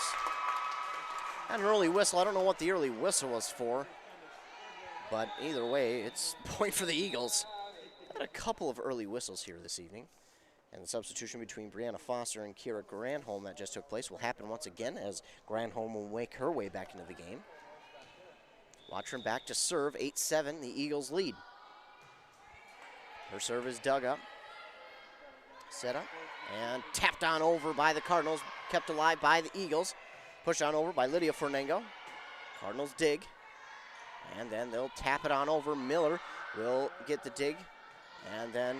Had an early whistle. I don't know what the early whistle was for, but either way, it's point for the Eagles. Had a couple of early whistles here this evening, and the substitution between Brianna Foster and Kira Granholm that just took place will happen once again as Granholm will make her way back into the game. Watron back to serve, 8-7, the Eagles lead. Her serve is dug up. Set up and tapped on over by the Cardinals. Kept alive by the Eagles. Pushed on over by Lydia Fernango. Cardinals dig. And then they'll tap it on over. Miller will get the dig. And then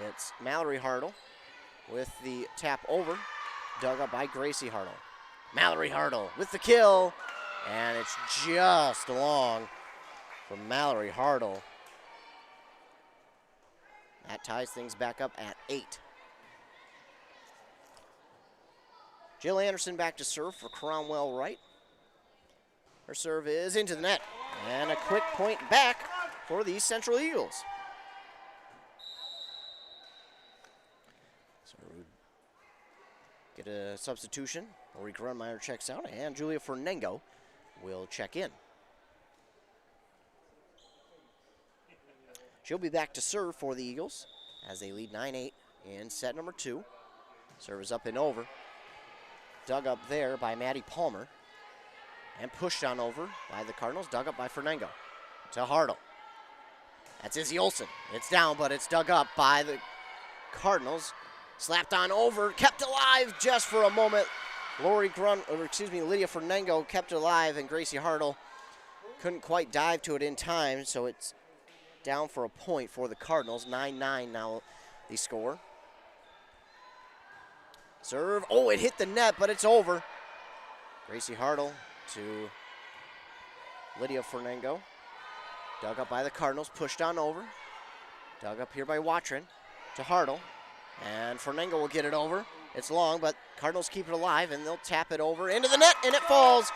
it's Mallory Hartle with the tap over. Dug up by Gracie Hartle. Mallory Hartle with the kill. And it's just long from Mallory Hartle. That ties things back up at 8. Jill Anderson back to serve for Cromwell Wright. Her serve is into the net. And a quick point back for the Central Eagles. So we get a substitution. Ulrike Grunmeyer checks out, and Julia Fernango will check in. She'll be back to serve for the Eagles as they lead 9-8 in set number 2. Serve is up and over. Dug up there by Maddie Palmer. And pushed on over by the Cardinals. Dug up by Fernango to Hartle. That's Izzy Olsen. It's down, but it's dug up by the Cardinals. Slapped on over, kept alive just for a moment. Lydia Fernango kept it alive, and Gracie Hartle couldn't quite dive to it in time, so it's down for a point for the Cardinals. 9-9 now the score. Serve. Oh, it hit the net, but it's over. Gracie Hartle to Lydia Fernango. Dug up by the Cardinals, pushed on over. Dug up here by Watrin to Hartle. And Fernango will get it over. It's long, but Cardinals keep it alive, and they'll tap it over into the net, and it falls.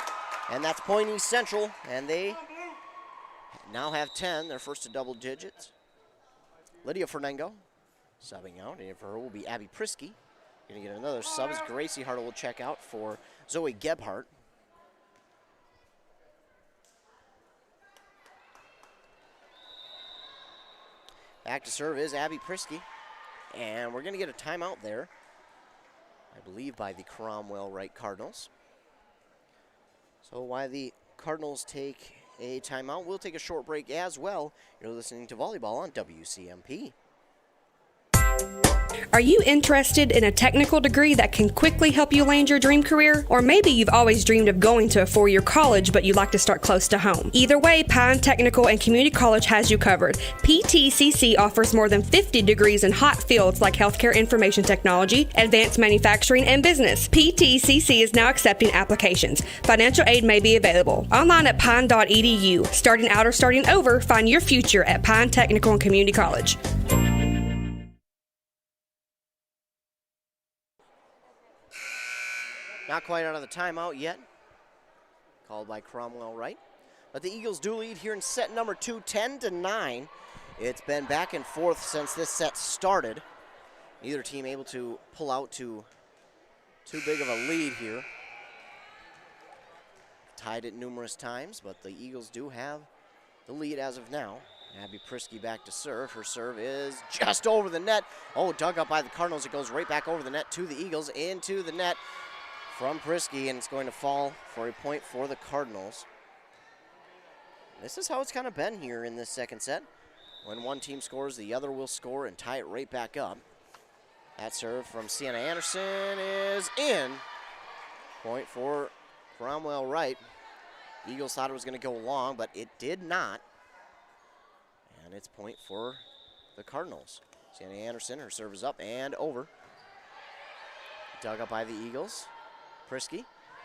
And that's Point East Central, and they now have 10, their first to double digits. Lydia Fernango subbing out, and for her will be Abby Prisky. Going to get another sub as Gracie Hartle will check out for Zoe Gebhardt. Back to serve is Abby Prisky. And we're going to get a timeout there, I believe, by the Cromwell Wright Cardinals. So while the Cardinals take a timeout, we'll take a short break as well. You're listening to Volleyball on WCMP. Are you interested in a technical degree that can quickly help you land your dream career? Or maybe you've always dreamed of going to a four-year college, but you'd like to start close to home. Either way, Pine Technical and Community College has you covered. PTCC offers more than 50 degrees in hot fields like healthcare information technology, advanced manufacturing, and business. PTCC is now accepting applications. Financial aid may be available. Online at pine.edu. Starting out or starting over, find your future at Pine Technical and Community College. Not quite out of the timeout yet. Called by Cromwell Wright. But the Eagles do lead here in set number 2, 10-9. It's been back and forth since this set started. Neither team able to pull out to too big of a lead here. Tied it numerous times, but the Eagles do have the lead as of now. Abby Prisky back to serve. Her serve is just over the net. Oh, dug up by the Cardinals. It goes right back over the net to the Eagles, into the net from Prisky, and it's going to fall for a point for the Cardinals. This is how it's kind of been here in this second set. When one team scores, the other will score and tie it right back up. That serve from Sienna Anderson is in. Point for Cromwell Wright. Eagles thought it was going to go long, but it did not. And it's point for the Cardinals. Sienna Anderson, her serve is up and over. Dug up by the Eagles. Prisky.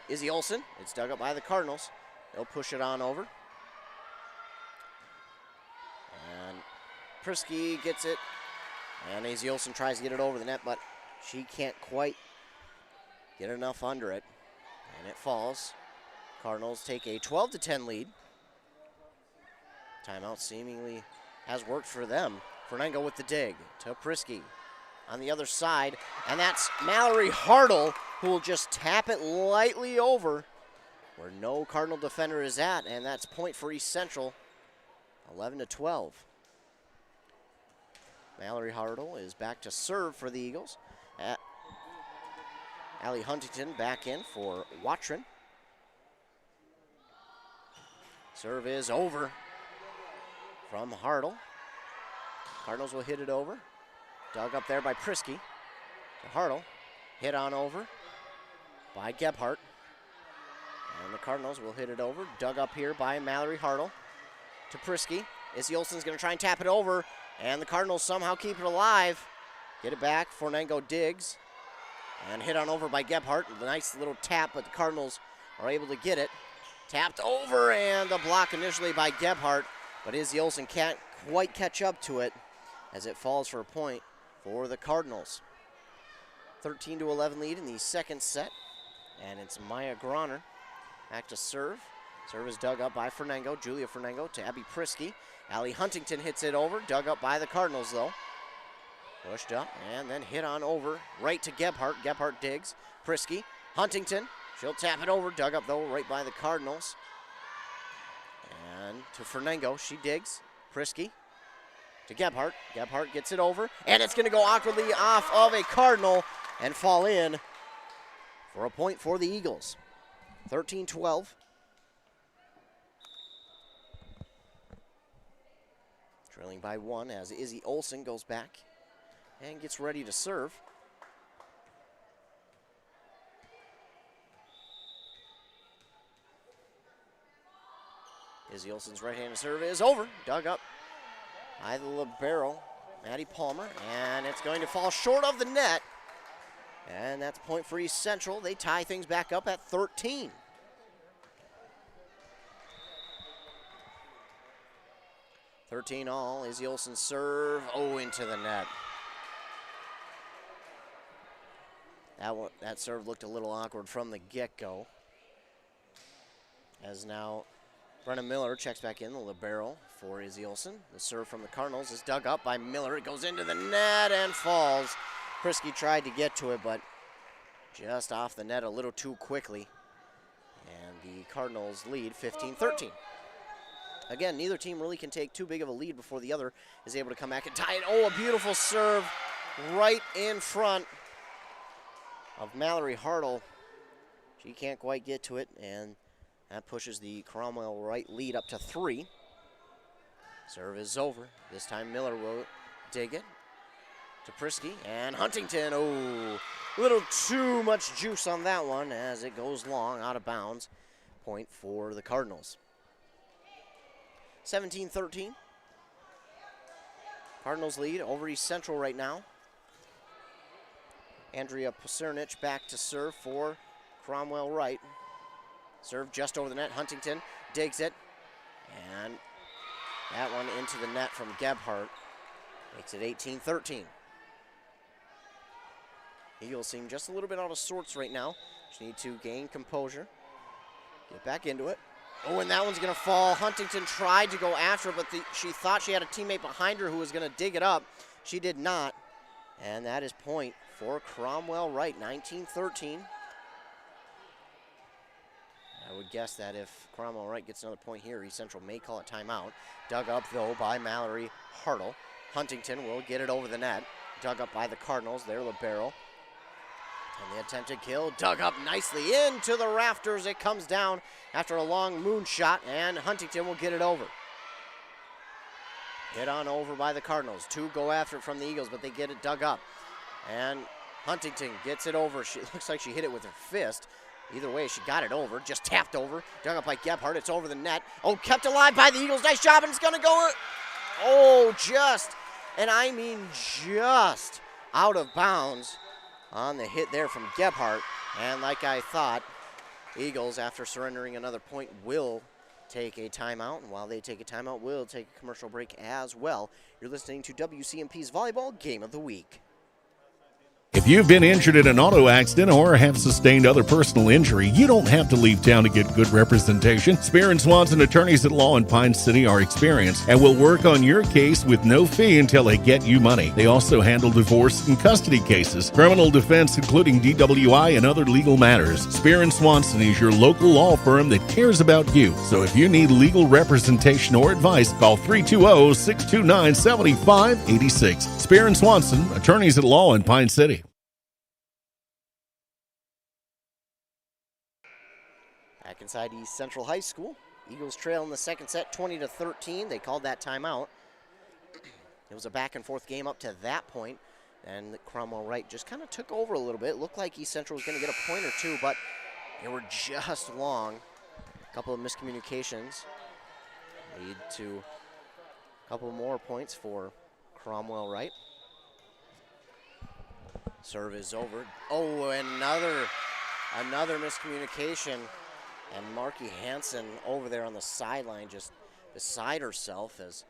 Izzy Olsen. It's dug up by the Cardinals. They'll push it on over. And Prisky gets it. And Izzy Olsen tries to get it over the net, but she can't quite get enough under it. And it falls. Cardinals take a 12-10 lead. Timeout seemingly has worked for them. Fernango with the dig to Prisky on the other side. And that's Mallory Hartle, who will just tap it lightly over where no Cardinal defender is at, and that's point for East Central, 11-12. Mallory Hartle is back to serve for the Eagles. Allie Huntington back in for Watrin. Serve is over from Hartle. Cardinals will hit it over. Dug up there by Prisky. To Hartle. Hit on over by Gebhardt. And the Cardinals will hit it over. Dug up here by Mallory Hartle. To Prisky. Izzy Olsen's going to try and tap it over. And the Cardinals somehow keep it alive. Get it back. Fornengo digs. And hit on over by Gebhardt. A nice little tap, but the Cardinals are able to get it. Tapped over, and the block initially by Gebhardt. But Izzy Olsen can't quite catch up to it as it falls for a point for the Cardinals. 13-11 lead in the second set. And it's Maya Groner back to serve. Serve is dug up by Fornengo. Julia Fornengo to Abby Prisky. Allie Huntington hits it over. Dug up by the Cardinals, though. Pushed up and then hit on over right to Gebhardt. Gebhardt digs. Prisky. Huntington. She'll tap it over. Dug up, though, right by the Cardinals. And to Fornengo. She digs. Prisky to Gebhardt. Gebhardt gets it over. And it's going to go awkwardly off of a Cardinal and fall in for a point for the Eagles. 13-12. Trailing by one as Izzy Olsen goes back and gets ready to serve. Izzy Olsen's right-handed serve is over. Dug up by the libero, Maddie Palmer, and it's going to fall short of the net. And that's a point for East Central. They tie things back up at 13. All. Izzy Olsen's serve. Oh, into the net. That serve looked a little awkward from the get-go. As now Brenna Miller checks back in, the libero for Izzy Olsen. The serve from the Cardinals is dug up by Miller. It goes into the net and falls. Prisky tried to get to it, but just off the net a little too quickly. And the Cardinals lead 15-13. Again, neither team really can take too big of a lead before the other is able to come back and tie it. Oh, a beautiful serve right in front of Mallory Hartle. She can't quite get to it, and that pushes the Cromwell right lead up to 3. Serve is over. This time Miller will dig it to Prisky, and Huntington. Oh, a little too much juice on that one as it goes long, out of bounds. Point for the Cardinals. 17-13. Cardinals lead over East Central right now. Andrea Posernich back to serve for Cromwell right. Serve just over the net. Huntington digs it. And that one into the net from Gebhardt. Makes it 18-13. Eagles seem just a little bit out of sorts right now. Just need to gain composure. Get back into it. Oh, and that one's going to fall. Huntington tried to go after it, but she thought she had a teammate behind her who was going to dig it up. She did not. And that is point for Cromwell right, 19-13. I would guess that if Cromwell right gets another point here, East Central may call it timeout. Dug up, though, by Mallory Hartle. Huntington will get it over the net. Dug up by the Cardinals, their libero. And the attempted kill dug up nicely into the rafters. It comes down after a long moonshot, and Huntington will get it over. Hit on over by the Cardinals. 2 go after it from the Eagles, but they get it dug up. And Huntington gets it over. She looks like she hit it with her fist. Either way, she got it over. Just tapped over. Dug up by Gebhardt. It's over the net. Oh, kept alive by the Eagles. Nice job, and it's going to go. Oh, just, and I mean just out of bounds on the hit there from Gebhardt. And like I thought, Eagles, after surrendering another point, will take a timeout. And while they take a timeout, we'll take a commercial break as well. You're listening to WCMP's Volleyball Game of the Week. If you've been injured in an auto accident or have sustained other personal injury, you don't have to leave town to get good representation. Spear and Swanson attorneys at law in Pine City are experienced and will work on your case with no fee until they get you money. They also handle divorce and custody cases, criminal defense, including DWI and other legal matters. Spear and Swanson is your local law firm that cares about you. So if you need legal representation or advice, call 320-629-7586. Spear and Swanson, attorneys at law in Pine City. Back inside East Central High School. Eagles trail in the second set, 20-13. They called that timeout. It was a back-and-forth game up to that point, and Cromwell Wright just kind of took over a little bit. It looked like East Central was going to get a point or two, but they were just long. A couple of miscommunications lead to a couple more points for Cromwell Wright. Serve is over. Oh, and another miscommunication. And Marky Hansen over there on the sideline just beside herself, as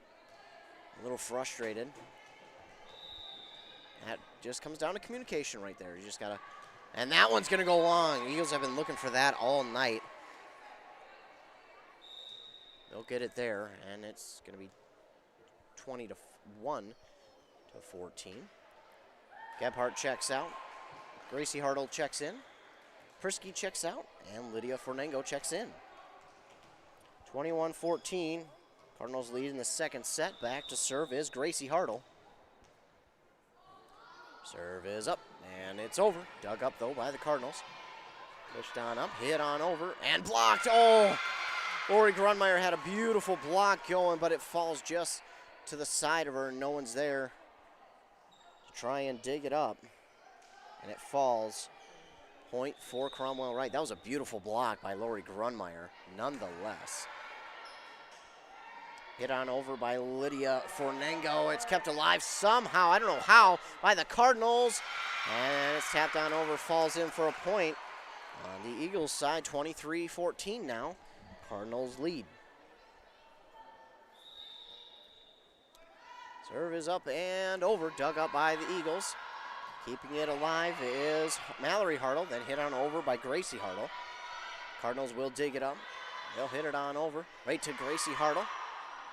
a little frustrated. That just comes down to communication right there. You just gotta, and that one's gonna go long. Eagles have been looking for that all night. They'll get it there, and it's gonna be 20-1 to 14. Gebhardt checks out. Gracie Hartle checks in. Prisky checks out, and Lydia Fornengo checks in. 21-14. Cardinals lead in the second set. Back to serve is Gracie Hartle. Serve is up, and it's over. Dug up, though, by the Cardinals. Pushed on up, hit on over, and blocked. Oh! Lori Grunmeyer had a beautiful block going, but it falls just to the side of her, and no one's there to try and dig it up. And it falls. Point for Cromwell Wright. That was a beautiful block by Lori Grunmeyer, nonetheless. Hit on over by Lydia Fornengo. It's kept alive somehow, I don't know how, by the Cardinals. And it's tapped on over, falls in for a point. On the Eagles side, 23-14 now. Cardinals lead. Serve is up and over, dug up by the Eagles. Keeping it alive is Mallory Hartle, then hit on over by Gracie Hartle. Cardinals will dig it up. They'll hit it on over, right to Gracie Hartle.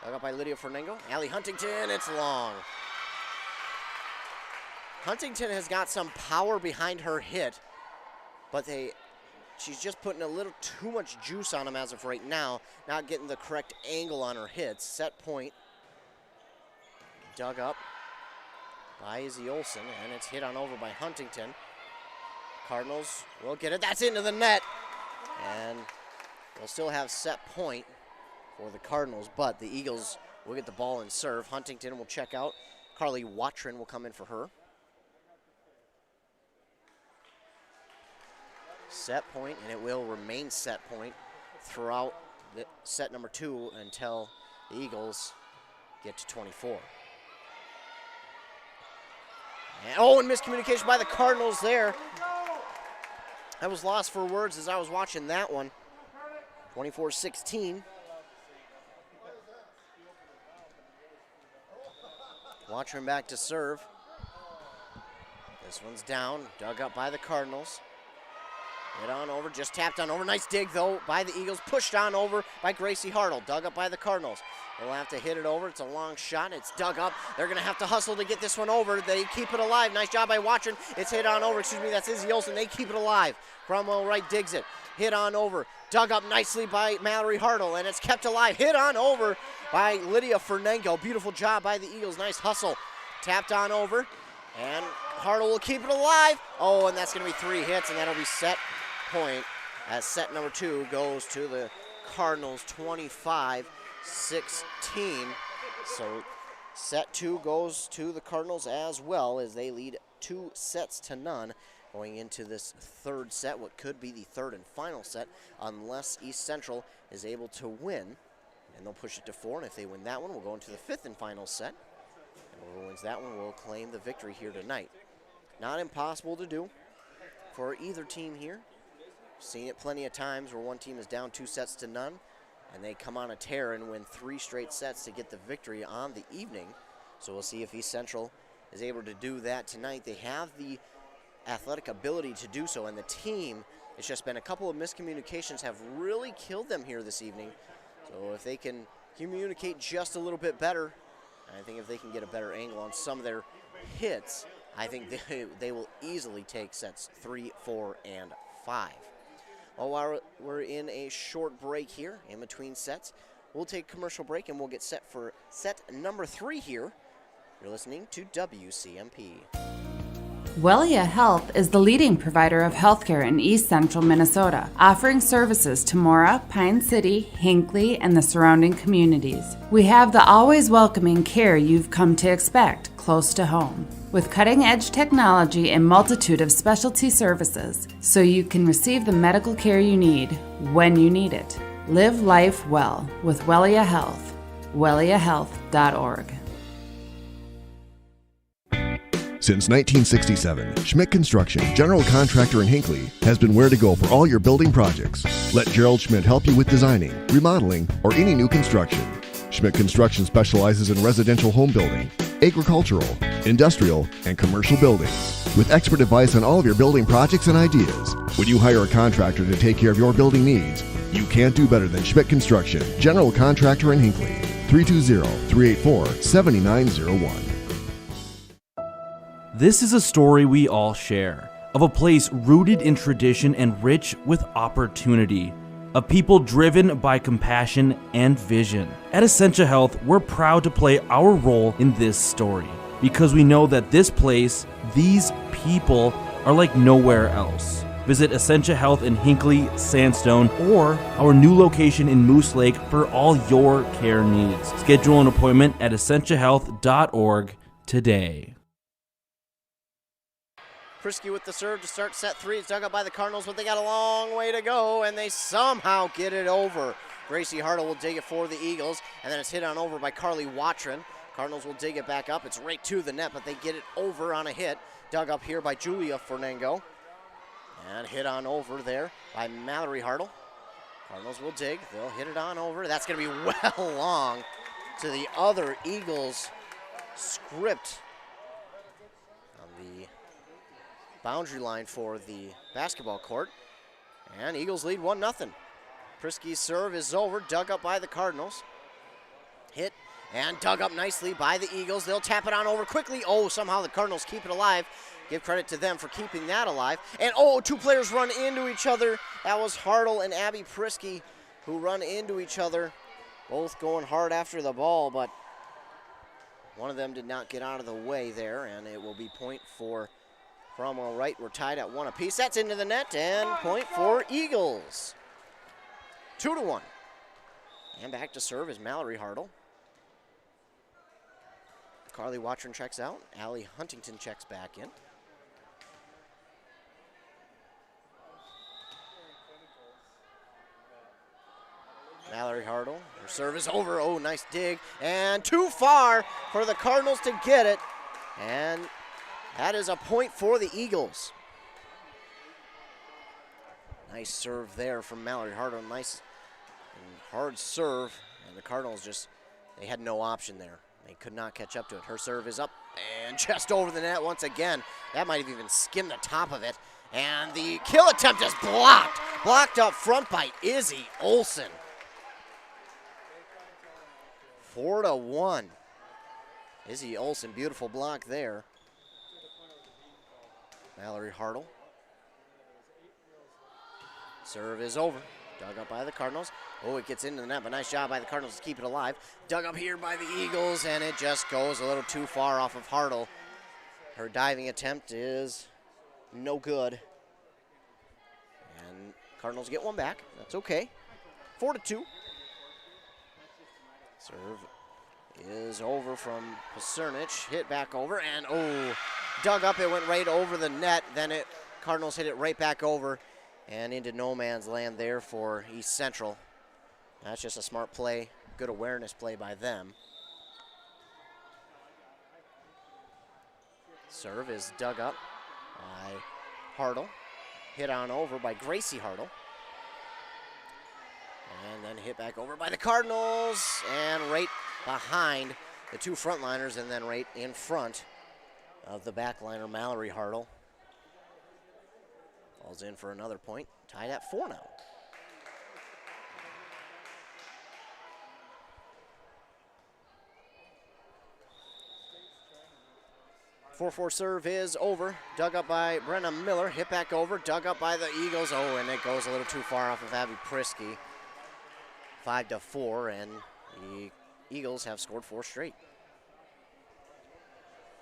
Dug up by Lydia Fornengo. Allie Huntington, it's long. Huntington has got some power behind her hit, but she's just putting a little too much juice on them as of right now, not getting the correct angle on her hits. Set point. Dug up by Izzy Olsen, and it's hit on over by Huntington. Cardinals will get it. That's into the net. And we'll still have set point for the Cardinals, but the Eagles will get the ball and serve. Huntington will check out. Carly Watrin will come in for her. Set point, and it will remain set point throughout the set number 2 until the Eagles get to 24. And miscommunication by the Cardinals there. I was lost for words as I was watching that one. 24-16. Watching back to serve. This one's down, dug up by the Cardinals. Hit on over, just tapped on over. Nice dig, though, by the Eagles. Pushed on over by Gracie Hartle. Dug up by the Cardinals. They'll have to hit it over. It's a long shot. It's dug up. They're going to have to hustle to get this one over. They keep it alive. Nice job by Watrin. It's hit on over. That's Izzy Olsen. They keep it alive. Cromwell Wright digs it. Hit on over. Dug up nicely by Mallory Hartle, and it's kept alive. Hit on over by Lydia Fornengo. Beautiful job by the Eagles. Nice hustle. Tapped on over, and Hartle will keep it alive. Oh, and that's going to be 3 hits, and that'll be set point as set number 2 goes to the Cardinals, 25-16. So set 2 goes to the Cardinals as well, as they lead 2-0 going into this third set, what could be the third and final set, unless East Central is able to win. And they'll push it to 4, and if they win that one, we'll go into the fifth and final set. And whoever wins that one will claim the victory here tonight. Not impossible to do for either team here. Seen it plenty of times where one team is down 2-0, and they come on a tear and win 3 straight sets to get the victory on the evening. So we'll see if East Central is able to do that tonight. They have the athletic ability to do so, and the team, it's just been a couple of miscommunications have really killed them here this evening. So if they can communicate just a little bit better, I think if they can get a better angle on some of their hits, I think they will easily take sets 3, 4, and 5. Well, while we're in a short break here in between sets, we'll take a commercial break and we'll get set for set number 3 here. You're listening to WCMP. Wellia Health is the leading provider of healthcare in East Central Minnesota, offering services to Mora, Pine City, Hinckley, and the surrounding communities. We have the always welcoming care you've come to expect close to home, with cutting-edge technology and multitude of specialty services, so you can receive the medical care you need when you need it. Live life well with Wellia Health. welliahealth.org. Since 1967, Schmidt Construction, general contractor in Hinckley, has been where to go for all your building projects. Let Gerald Schmidt help you with designing, remodeling, or any new construction. Schmidt Construction specializes in residential home building, agricultural, industrial, and commercial buildings. With expert advice on all of your building projects and ideas, when you hire a contractor to take care of your building needs, you can't do better than Schmidt Construction, general contractor in Hinckley. 320-384-7901. This is a story we all share, of a place rooted in tradition and rich with opportunity, of people driven by compassion and vision. At Essentia Health, we're proud to play our role in this story, because we know that this place, these people, are like nowhere else. Visit Essentia Health in Hinckley, Sandstone, or our new location in Moose Lake for all your care needs. Schedule an appointment at essentiahealth.org today. Prisky with the serve to start set three. It's dug up by the Cardinals, but they got a long way to go, and they somehow get it over. Gracie Hartle will dig it for the Eagles, and then it's hit on over by Carly Watron. Cardinals will dig it back up. It's right to the net, but they get it over on a hit. Dug up here by Julia Fernango. And hit on over there by Mallory Hartle. Cardinals will dig. They'll hit it on over. That's going to be well long to the other Eagles script on the boundary line for the basketball court. And Eagles lead 1-0. Prisky's serve is over, dug up by the Cardinals. Hit and dug up nicely by the Eagles. They'll tap it on over quickly. Oh, somehow the Cardinals keep it alive. Give credit to them for keeping that alive. And oh, two players run into each other. That was Hartle and Abby Prisky who run into each other. Both going hard after the ball, but one of them did not get out of the way there, and it will be point for Cromwell Wright. We're tied at 1 apiece. That's into the net, and point for Eagles. 2-1. And back to serve is Mallory Hartle. Carly Watron checks out. Allie Huntington checks back in. Mallory Hartle, her serve is over. Oh, nice dig. And too far for the Cardinals to get it. And that is a point for the Eagles. Nice serve there from Mallory Hartle. Nice and hard serve. And the Cardinals just, they had no option there. They could not catch up to it. Her serve is up and just over the net once again. That might have even skimmed the top of it. And the kill attempt is blocked. Blocked up front by Izzy Olsen. 4-1. Izzy Olsen, beautiful block there. Mallory Hartle. Serve is over. Dug up by the Cardinals. Oh, it gets into the net, but nice job by the Cardinals to keep it alive. Dug up here by the Eagles, and it just goes a little too far off of Hartle. Her diving attempt is no good. And Cardinals get one back. That's okay. 4-2. Serve is over from Pasernich. Hit back over, and oh, dug up. It went right over the net. Then Cardinals hit it right back over and into no man's land there for East Central. That's just a smart play, good awareness play by them. Serve is dug up by Hartle. Hit on over by Gracie Hartle. And then hit back over by the Cardinals, and right behind the two frontliners, and then right in front of the backliner, Mallory Hartle. Falls in for another point, tied at 4 now. Four serve is over. Dug up by Brenna Miller. Hit back over. Dug up by the Eagles. Oh, and it goes a little too far off of Abby Prisky. 5-4, and the Eagles have scored 4 straight.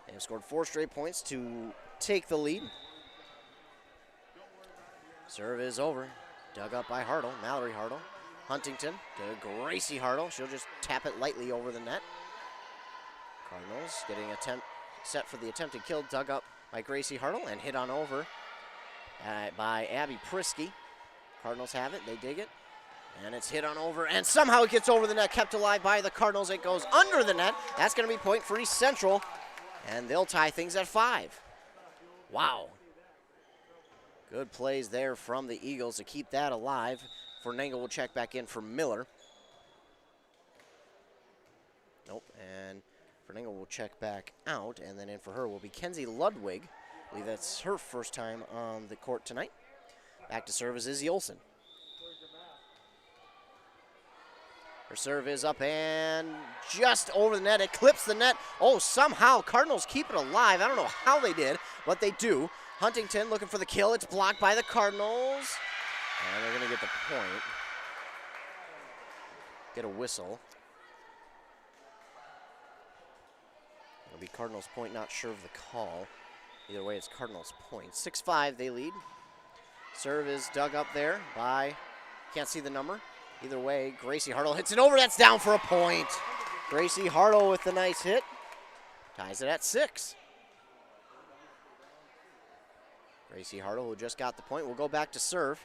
They have scored 4 straight points to take the lead. Serve is over. Dug up by Hartle, Mallory Hartle. Huntington to Gracie Hartle. She'll just tap it lightly over the net. Cardinals getting set for the attempted kill. Dug up by Gracie Hartle and hit on over by Abby Prisky. Cardinals have it. They dig it. And it's hit on over, and somehow it gets over the net, kept alive by the Cardinals. It goes under the net. That's going to be point for East Central, and they'll tie things at 5. Wow. Good plays there from the Eagles to keep that alive. Fernango will check back in for Miller. Nope, and Fernango will check back out, and then in for her will be Kenzie Ludwig. I believe that's her first time on the court tonight. Back to serve is Izzy Olsen. Her serve is up and just over the net. It clips the net. Oh, somehow Cardinals keep it alive. I don't know how they did, but they do. Huntington looking for the kill. It's blocked by the Cardinals. And they're going to get the point. Get a whistle. It'll be Cardinals point, not sure of the call. Either way, it's Cardinals point. 6-5, they lead. Serve is dug up there by, can't see the number. Either way, Gracie Hartle hits it over. That's down for a point. Gracie Hartle with the nice hit. Ties it at 6. Gracie Hartle, who just got the point, will go back to serve.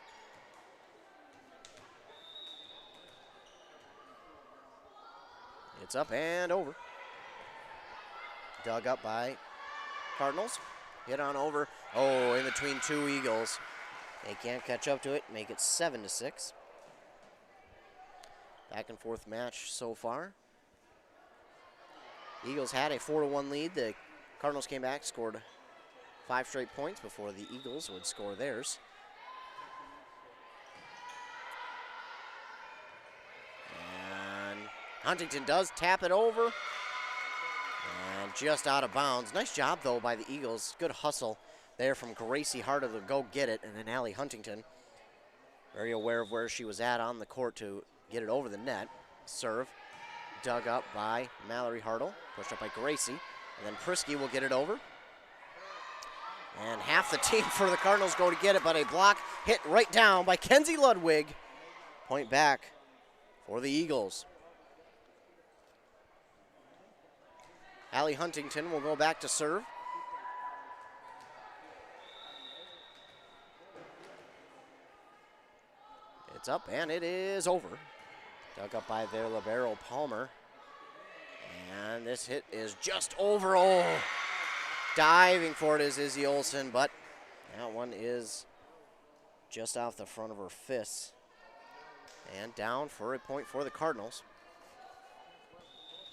It's up and over. Dug up by Cardinals. Hit on over. Oh, in between two Eagles. They can't catch up to it. Make it 7-6. Back and forth match so far. Eagles had a 4-1 lead. The Cardinals came back, scored 5 straight points before the Eagles would score theirs. And Huntington does tap it over. And just out of bounds. Nice job, though, by the Eagles. Good hustle there from Gracie Hartle to go get it. And then Allie Huntington, very aware of where she was at on the court to get it over the net. Serve dug up by Mallory Hartle. Pushed up by Gracie. And then Prisky will get it over. And half the team for the Cardinals go to get it, but a block hit right down by Kenzie Ludwig. Point back for the Eagles. Allie Huntington will go back to serve. It's up, and it is over. Dug up by their libero, Palmer. And this hit is just over. Oh, diving for it is Izzy Olsen, but that one is just off the front of her fists. And down for a point for the Cardinals.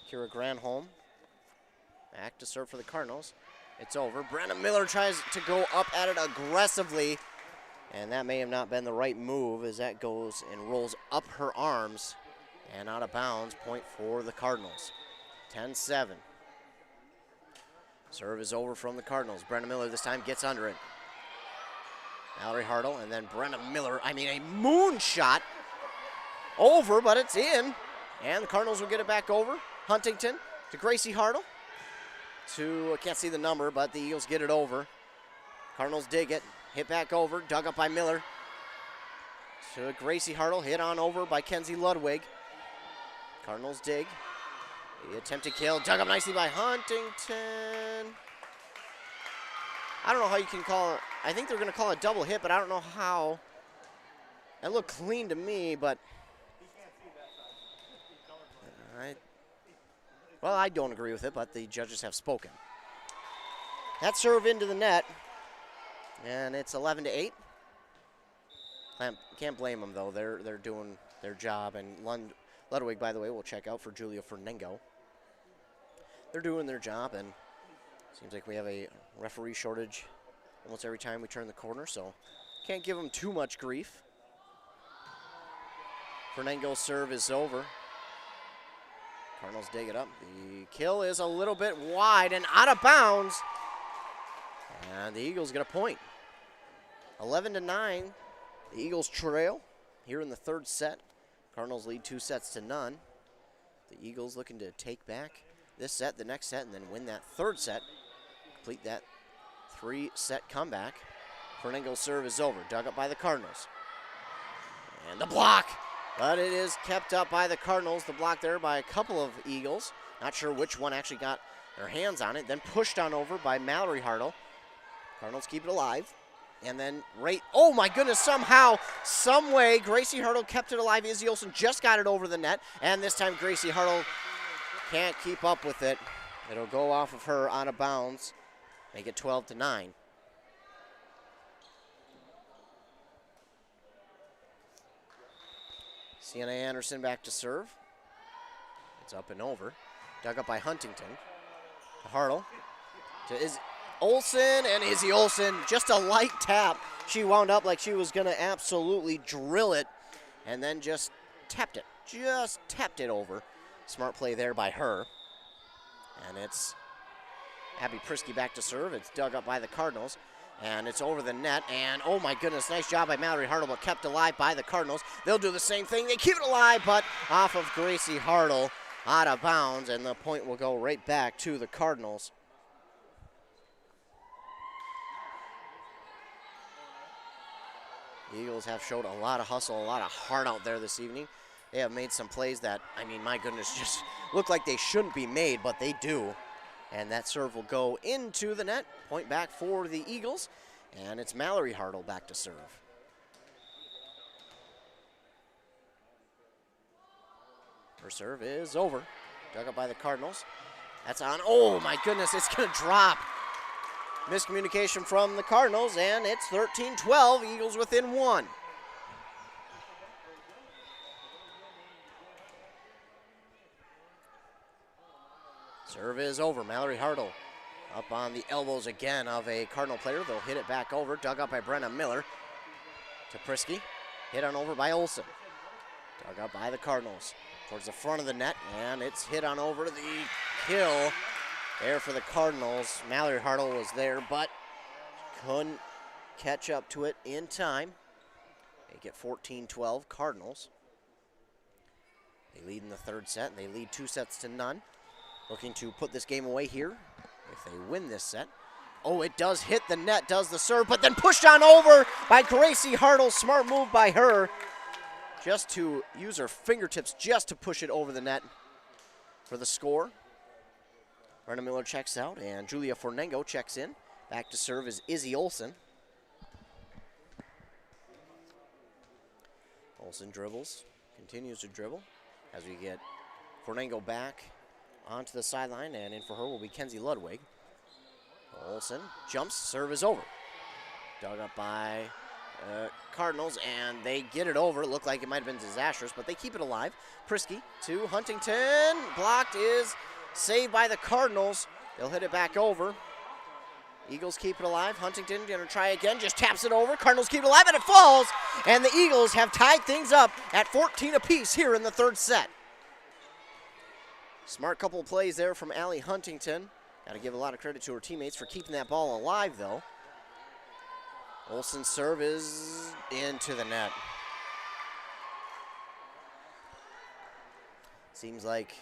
Kira Granholm back to serve for the Cardinals. It's over. Brenna Miller tries to go up at it aggressively, and that may have not been the right move as that goes and rolls up her arms and out of bounds. Point for the Cardinals. 10-7. Serve is over from the Cardinals. Brenna Miller this time gets under it. Mallory Hartle and then Brenna Miller. I mean, a moonshot over, but it's in. And the Cardinals will get it back over. Huntington to Gracie Hartle. I can't see the number, but the Eagles get it over. Cardinals dig it. Hit back over. Dug up by Miller. To Gracie Hartle. Hit on over by Kenzie Ludwig. Cardinals dig. The attempted kill. Dug up nicely by Huntington. I don't know how you can call it. I think they're going to call it a double hit, but I don't know how. It looked clean to me, but I don't agree with it, but the judges have spoken. That serve into the net, and it's 11-8. Can't blame them, though. They're doing their job, and Ludwig, by the way, will check out for Julia Fernango. They're doing their job, and seems like we have a referee shortage almost every time we turn the corner, so can't give them too much grief. Fernango's serve is over. Cardinals dig it up. The kill is a little bit wide and out of bounds. And the Eagles get a point. 11-9. The Eagles trail here in the third set. Cardinals lead 2-0. The Eagles looking to take back this set, the next set, and then win that third set. Complete that 3-set comeback. Fernando's serve is over, dug up by the Cardinals. And the block, but it is kept up by the Cardinals. The block there by a couple of Eagles. Not sure which one actually got their hands on it. Then pushed on over by Mallory Hartle. Cardinals keep it alive. And then oh my goodness, somehow, some way, Gracie Hartle kept it alive. Izzy Olsen just got it over the net. And this time Gracie Hartle can't keep up with it. It'll go off of her out of bounds. Make it 12-9. Sienna Anderson back to serve. It's up and over. Dug up by Huntington. To Hartle. To Olsen, and Izzy Olsen, just a light tap. She wound up like she was going to absolutely drill it, and then just tapped it. Just tapped it over. Smart play there by her. And it's Abby Prisky back to serve. It's dug up by the Cardinals. And it's over the net, and oh my goodness, nice job by Mallory Hartle, but kept alive by the Cardinals. They'll do the same thing. They keep it alive, but off of Gracie Hartle, out of bounds, and the point will go right back to the Cardinals. The Eagles have showed a lot of hustle, a lot of heart out there this evening. They have made some plays that, I mean, my goodness, just look like they shouldn't be made, but they do. And that serve will go into the net. Point back for the Eagles. And it's Mallory Hartle back to serve. Her serve is over. Dug up by the Cardinals. That's on. Oh, my goodness, it's going to drop. Miscommunication from the Cardinals, and it's 13-12. Eagles within one. Serve is over. Mallory Hartle up on the elbows again of a Cardinal player. They'll hit it back over. Dug up by Brenna Miller to Prisky. Hit on over by Olsen. Dug up by the Cardinals towards the front of the net, and it's hit on over. The kill there for the Cardinals. Mallory Hartle was there, but couldn't catch up to it in time. They get 14-12 Cardinals. They lead in the third set, and they lead 2-0. Looking to put this game away here if they win this set. Oh, it does hit the net, does the serve, but then pushed on over by Gracie Hartle. Smart move by her. Just to use her fingertips just to push it over the net for the score. Brenna Miller checks out, and Julia Fornengo checks in. Back to serve is Izzy Olsen. Olsen dribbles, continues to dribble as we get Fornengo back onto the sideline, and in for her will be Kenzie Ludwig. Olsen jumps, serve is over. Dug up by Cardinals, and they get it over. It looked like it might have been disastrous, but they keep it alive. Prisky to Huntington. Blocked is saved by the Cardinals. They'll hit it back over. Eagles keep it alive. Huntington gonna try again, just taps it over. Cardinals keep it alive, and it falls. And the Eagles have tied things up at 14 apiece here in the third set. Smart couple of plays there from Allie Huntington. Got to give a lot of credit to her teammates for keeping that ball alive, though. Olsen's serve is into the net. Seems like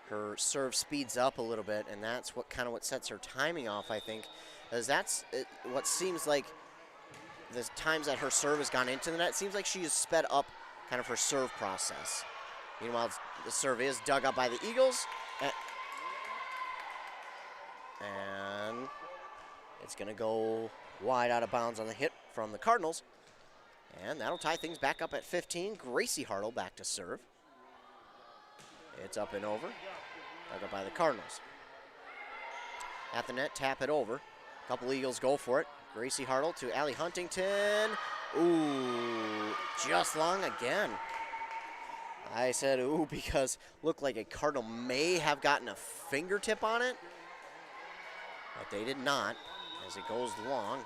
her serve speeds up a little bit, and that's what sets her timing off, I think. As that's what seems like the times that her serve has gone into the net. It seems like she has sped up kind of her serve process. Meanwhile, the serve is dug up by the Eagles. And it's going to go wide out of bounds on the hit from the Cardinals. And that'll tie things back up at 15. Gracie Hartle back to serve. It's up and over. Dug up by the Cardinals. At the net, tap it over. A couple Eagles go for it. Gracie Hartle to Allie Huntington. Ooh, just long again. I said ooh because looked like a Cardinal may have gotten a fingertip on it, but they did not as it goes long.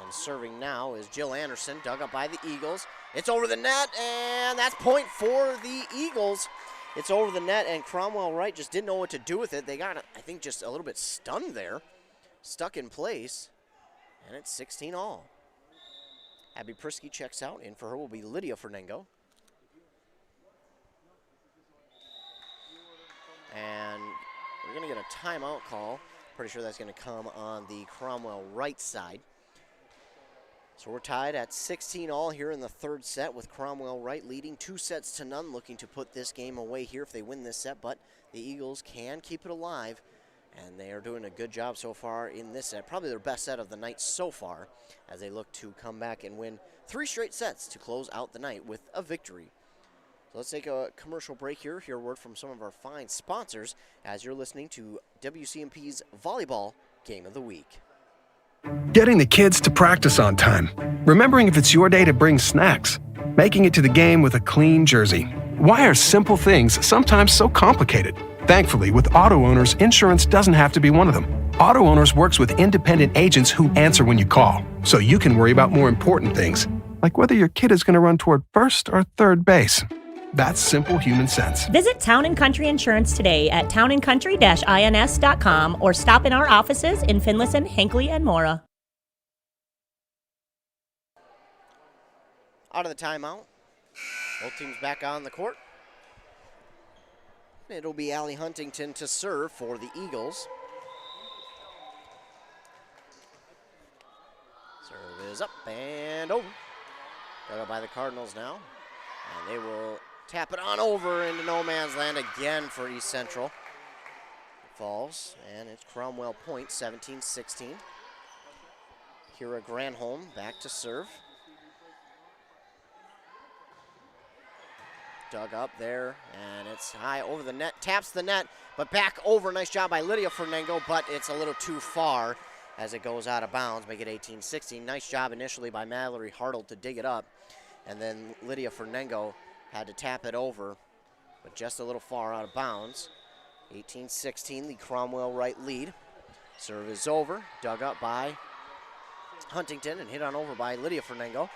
And serving now is Jill Anderson, dug up by the Eagles. It's over the net, and that's point for the Eagles. It's over the net, and Cromwell Wright just didn't know what to do with it. They got, I think, just a little bit stunned there, stuck in place, and it's 16 all. Abby Prisky checks out. In for her will be Lydia Fernengo. And we're going to get a timeout call Pretty sure that's going to come on the Cromwell right side. So we're tied at 16 all here in the third set with Cromwell right leading 2-0, looking to put this game away here if they win this set, but the Eagles can keep it alive, and they are doing a good job so far in this set. Probably their best set of the night so far as they look to come back and win 3 straight sets to close out the night with a victory. So let's take a commercial break here, hear a word from some of our fine sponsors as you're listening to WCMP's Volleyball Game of the Week. Getting the kids to practice on time. Remembering if it's your day to bring snacks. Making it to the game with a clean jersey. Why are simple things sometimes so complicated? Thankfully, with auto owners, insurance doesn't have to be one of them. Auto Owners works with independent agents who answer when you call, so you can worry about more important things, like whether your kid is going to run toward first or third base. That's simple human sense. Visit Town & Country Insurance today at townandcountry-ins.com or stop in our offices in Finlayson, Hinckley, and Mora. Out of the timeout. Both teams back on the court. It'll be Allie Huntington to serve for the Eagles. Serve is up and over. Got up by the Cardinals now. And they will tap it on over into no man's land again for East Central. It falls, and it's Cromwell point, 17-16. Kira Granholm back to serve. Dug up there, and it's high over the net, taps the net, but back over. Nice job by Lydia Fernango, but it's a little too far as it goes out of bounds, make it 18-16. Nice job initially by Mallory Hartle to dig it up, and then Lydia Fernango had to tap it over, but just a little far out of bounds. 18-16, the Cromwell right lead. Serve is over, dug up by Huntington and hit on over by Lydia Fernango.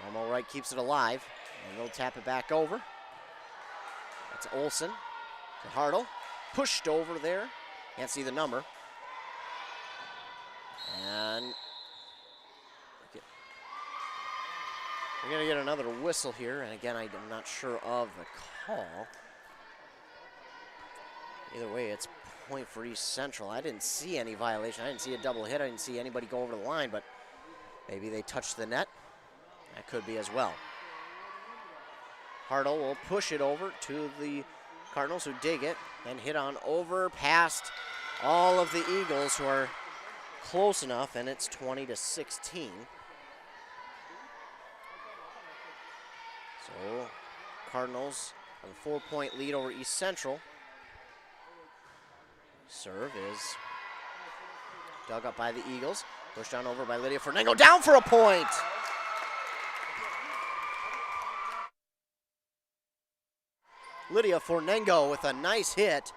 Cromwell right keeps it alive, and they'll tap it back over. That's Olsen to Hartle. Pushed over there. Can't see the number. And we're going to get another whistle here. And again, I'm not sure of the call. Either way, it's point for East Central. I didn't see any violation. I didn't see a double hit. I didn't see anybody go over the line, but maybe they touched the net. That could be as well. Hartle will push it over to the Cardinals, who dig it and hit on over past all of the Eagles, who are close enough, and it's 20-16. So Cardinals have a 4-point lead over East Central. Serve is dug up by the Eagles. Pushed on over by Lydia Fernango. Down for a point! Lydia Fernango with a nice hit.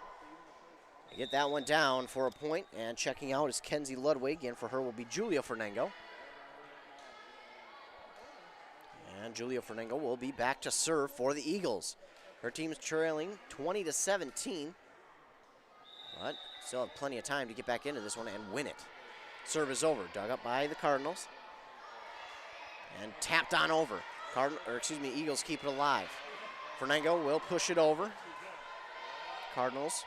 They get that one down for a point, and checking out is Kenzie Ludwig, and for her will be Julia Fernango. And Julia Fernango will be back to serve for the Eagles. Her team's trailing 20-17, but still have plenty of time to get back into this one and win it. Serve is over, dug up by the Cardinals, and tapped on over. Eagles keep it alive. Fernango will push it over. Cardinals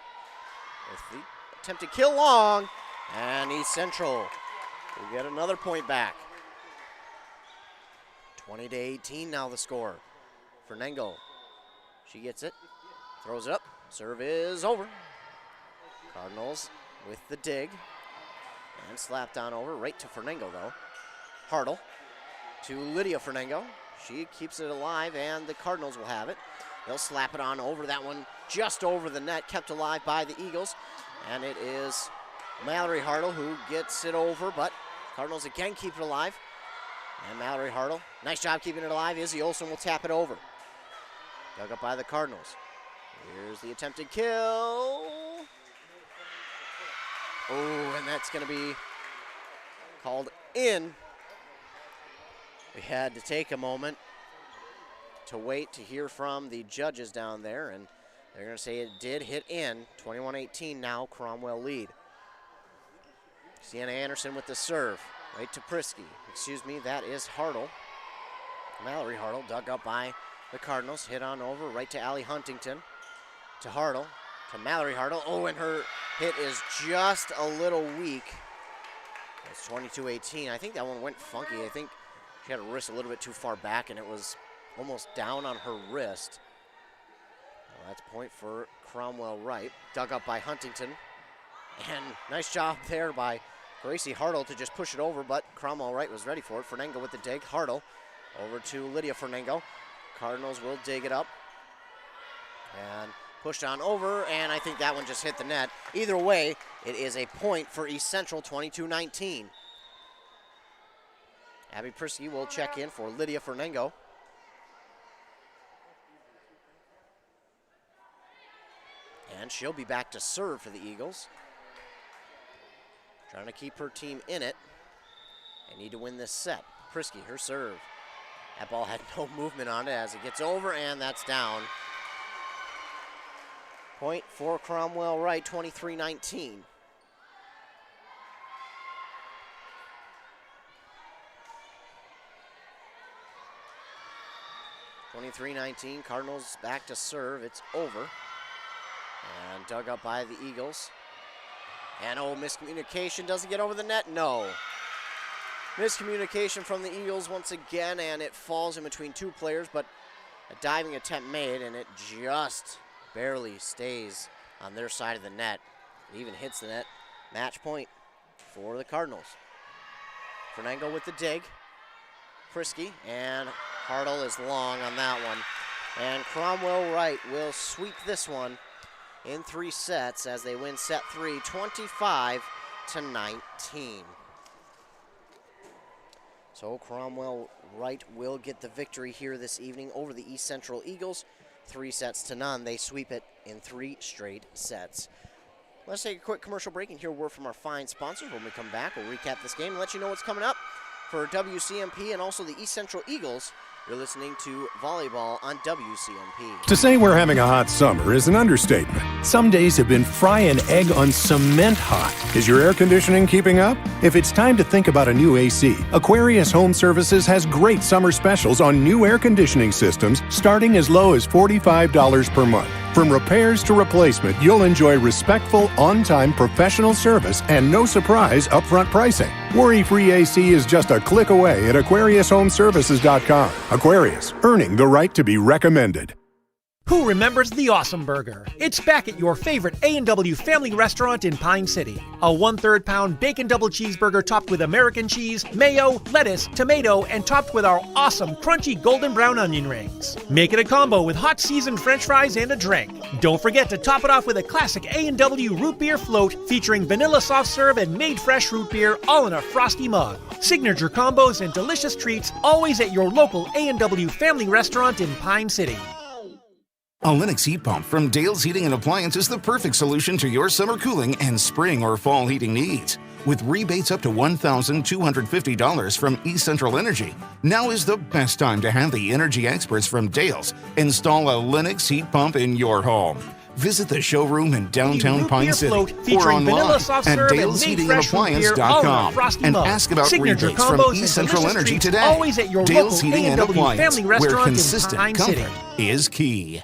with the attempted kill long, and East Central will get another point back. 20-18 now the score. Fernango, she gets it, throws it up, serve is over. Cardinals with the dig, and slapped on over, right to Fernango though. Hartle to Lydia Fernango. She keeps it alive, and the Cardinals will have it. They'll slap it on over. That one just over the net, kept alive by the Eagles. And it is Mallory Hartle who gets it over, but Cardinals again keep it alive. And Mallory Hartle, nice job keeping it alive. Izzy Olsen will tap it over. Dug up by the Cardinals. Here's the attempted kill. Oh, and that's going to be called in. We had to take a moment to wait to hear from the judges down there, and they're going to say it did hit in. 21-18 now, Cromwell lead. Sienna Anderson with the serve, right to Prisky. That is Hartle. Mallory Hartle, dug up by the Cardinals, hit on over, right to Allie Huntington. To Hartle, to Mallory Hartle. Oh, and her hit is just a little weak. It's 22-18. I think that one went funky. I think she had her wrist a little bit too far back, and it was almost down on her wrist. Well, that's point for Cromwell Wright. Dug up by Huntington. And nice job there by Gracie Hartle to just push it over, but Cromwell Wright was ready for it. Fernango with the dig. Hartle over to Lydia Fernango. Cardinals will dig it up. And pushed on over, and I think that one just hit the net. Either way, it is a point for East Central, 22-19. Abby Prisky will check in for Lydia Fernango. And she'll be back to serve for the Eagles. Trying to keep her team in it. They need to win this set. Prisky, her serve. That ball had no movement on it as it gets over, and that's down. Point for Cromwell Wright, 23-19. Cardinals back to serve. It's over. And dug up by the Eagles. And oh, miscommunication. Doesn't get over the net? No. Miscommunication from the Eagles once again, and it falls in between two players, but a diving attempt made, and it just barely stays on their side of the net. It even hits the net. Match point for the Cardinals. Fernango with the dig. Prisky, and Hartle is long on that one. And Cromwell Wright will sweep this one in 3 sets as they win set 3, 25-19. So Cromwell Wright will get the victory here this evening over the East Central Eagles. 3-0. They sweep it in 3 straight sets. Let's take a quick commercial break and hear a word from our fine sponsors. When we come back, we'll recap this game and let you know what's coming up for WCMP and also the East Central Eagles. You're listening to Volleyball on WCMP. To say we're having a hot summer is an understatement. Some days have been fry an egg on cement hot. Is your air conditioning keeping up? If it's time to think about a new AC, Aquarius Home Services has great summer specials on new air conditioning systems starting as low as $45 per month. From repairs to replacement, you'll enjoy respectful, on-time professional service and no surprise upfront pricing. Worry-free AC is just a click away at AquariusHomeservices.com. Aquarius, earning the right to be recommended. Who remembers the Awesome Burger? It's back at your favorite A&W family restaurant in Pine City. A 1/3 pound bacon double cheeseburger topped with American cheese, mayo, lettuce, tomato, and topped with our awesome crunchy golden brown onion rings. Make it a combo with hot seasoned french fries and a drink. Don't forget to top it off with a classic A&W root beer float featuring vanilla soft serve and made fresh root beer all in a frosty mug. Signature combos and delicious treats always at your local A&W family restaurant in Pine City. A Lennox heat pump from Dale's Heating and Appliance is the perfect solution to your summer cooling and spring or fall heating needs. With rebates up to $1,250 from East Central Energy, now is the best time to have the energy experts from Dale's install a Lennox heat pump in your home. Visit the showroom in downtown Pine City or online at dalesheatingandappliance.com and ask about rebates from East Central Energy today. Dale's Heating and Appliance, where consistent comfort is key.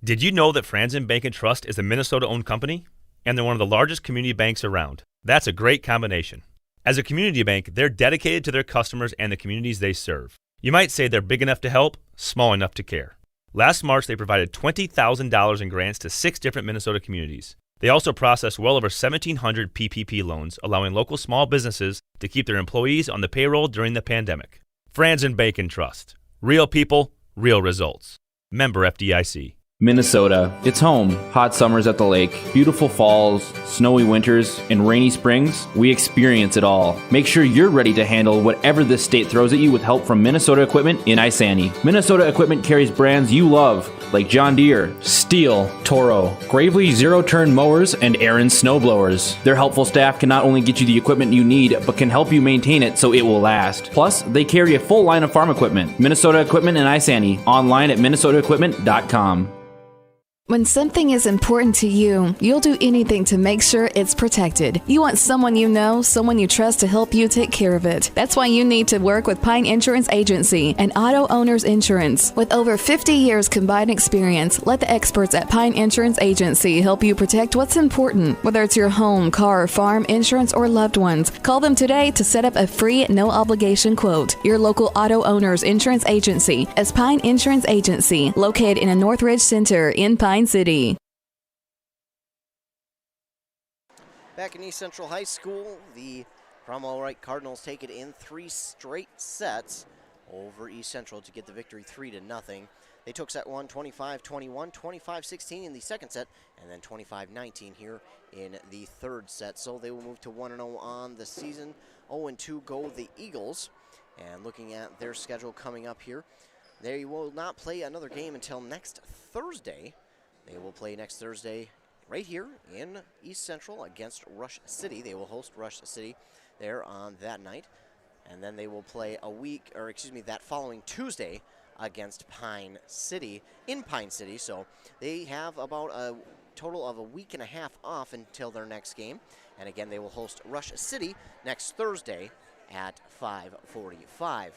Did you know that Franzen Bank and Trust is a Minnesota-owned company? And they're one of the largest community banks around. That's a great combination. As a community bank, they're dedicated to their customers and the communities they serve. You might say they're big enough to help, small enough to care. Last March, they provided $20,000 in grants to 6 different Minnesota communities. They also processed well over 1,700 PPP loans, allowing local small businesses to keep their employees on the payroll during the pandemic. Franzen Bank and Trust. Real people, real results. Member FDIC. Minnesota. It's home. Hot summers at the lake, beautiful falls, snowy winters, and rainy springs. We experience it all. Make sure you're ready to handle whatever this state throws at you with help from Minnesota Equipment in Isani. Minnesota Equipment carries brands you love, like John Deere, Steel, Toro, Gravely zero-turn mowers, and Aaron snowblowers. Their helpful staff can not only get you the equipment you need, but can help you maintain it so it will last. Plus, they carry a full line of farm equipment. Minnesota Equipment in Isani. Online at minnesotaequipment.com. When something is important to you, you'll do anything to make sure it's protected. You want someone you know, someone you trust to help you take care of it. That's why you need to work with Pine Insurance Agency and Auto Owners Insurance. With over 50 years combined experience, let the experts at Pine Insurance Agency help you protect what's important. Whether it's your home, car, farm, insurance, or loved ones, call them today to set up a free, no-obligation quote. Your local Auto Owners Insurance Agency is Pine Insurance Agency, located in a Northridge Center in Pine City. Back in East Central High School, the Cromwell Wright Cardinals take it in 3 straight sets over East Central to get the victory 3-0. They took set 1 25-21, 25-16 in the second set, and then 25-19 here in the third set. So they will move to 1-0 on the season. 0-2 go the Eagles. And looking at their schedule coming up here, they will not play another game until next Thursday. They will play next Thursday right here in East Central against Rush City. They will host Rush City there on that night. And then they will play that following Tuesday against Pine City in Pine City. So they have about a total of a week and a half off until their next game. And again, they will host Rush City next Thursday at 5:45.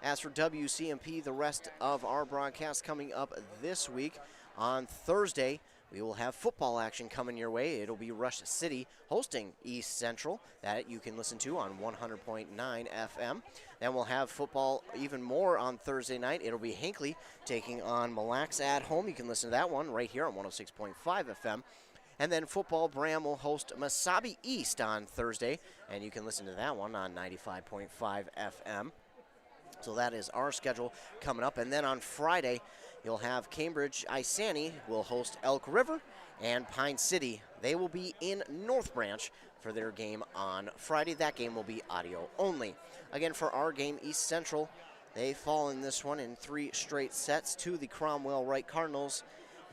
As for WCMP, the rest of our broadcast coming up this week. On Thursday, we will have football action coming your way. It'll be Rush City hosting East Central. That you can listen to on 100.9 FM. Then we'll have football even more on Thursday night. It'll be Hinckley taking on Mille Lacs at home. You can listen to that one right here on 106.5 FM. And then football, Bram will host Mesabi East on Thursday. And you can listen to that one on 95.5 FM. So that is our schedule coming up. And then on Friday, you'll have Cambridge Isani will host Elk River, and Pine City, they will be in North Branch for their game on Friday. That game will be audio only. Again, for our game, East Central, they fall in this one in 3 straight sets to the Cromwell Wright Cardinals.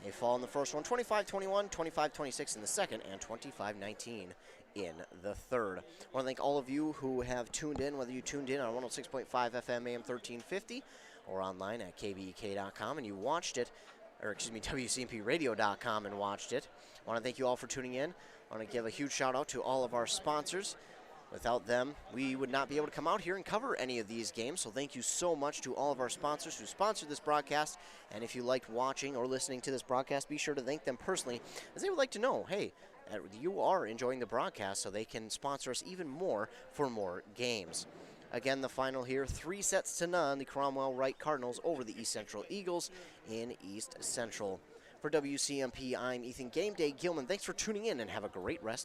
They fall in the first one 25-21, 25-26 in the second, and 25-19 in the third. I want to thank all of you who have tuned in, whether you tuned in on 106.5 FM AM 1350 or online at kbek.com and you watched it, WCMPradio.com and watched it. I want to thank you all for tuning in. I want to give a huge shout out to all of our sponsors. Without them, we would not be able to come out here and cover any of these games. So thank you so much to all of our sponsors who sponsored this broadcast. And if you liked watching or listening to this broadcast, be sure to thank them personally, as they would like to know, hey, you are enjoying the broadcast, so they can sponsor us even more for more games. Again, the final here, 3-0, the Cromwell Wright Cardinals over the East Central Eagles in East Central. For WCMP, I'm Ethan Game Day Gilman. Thanks for tuning in and have a great rest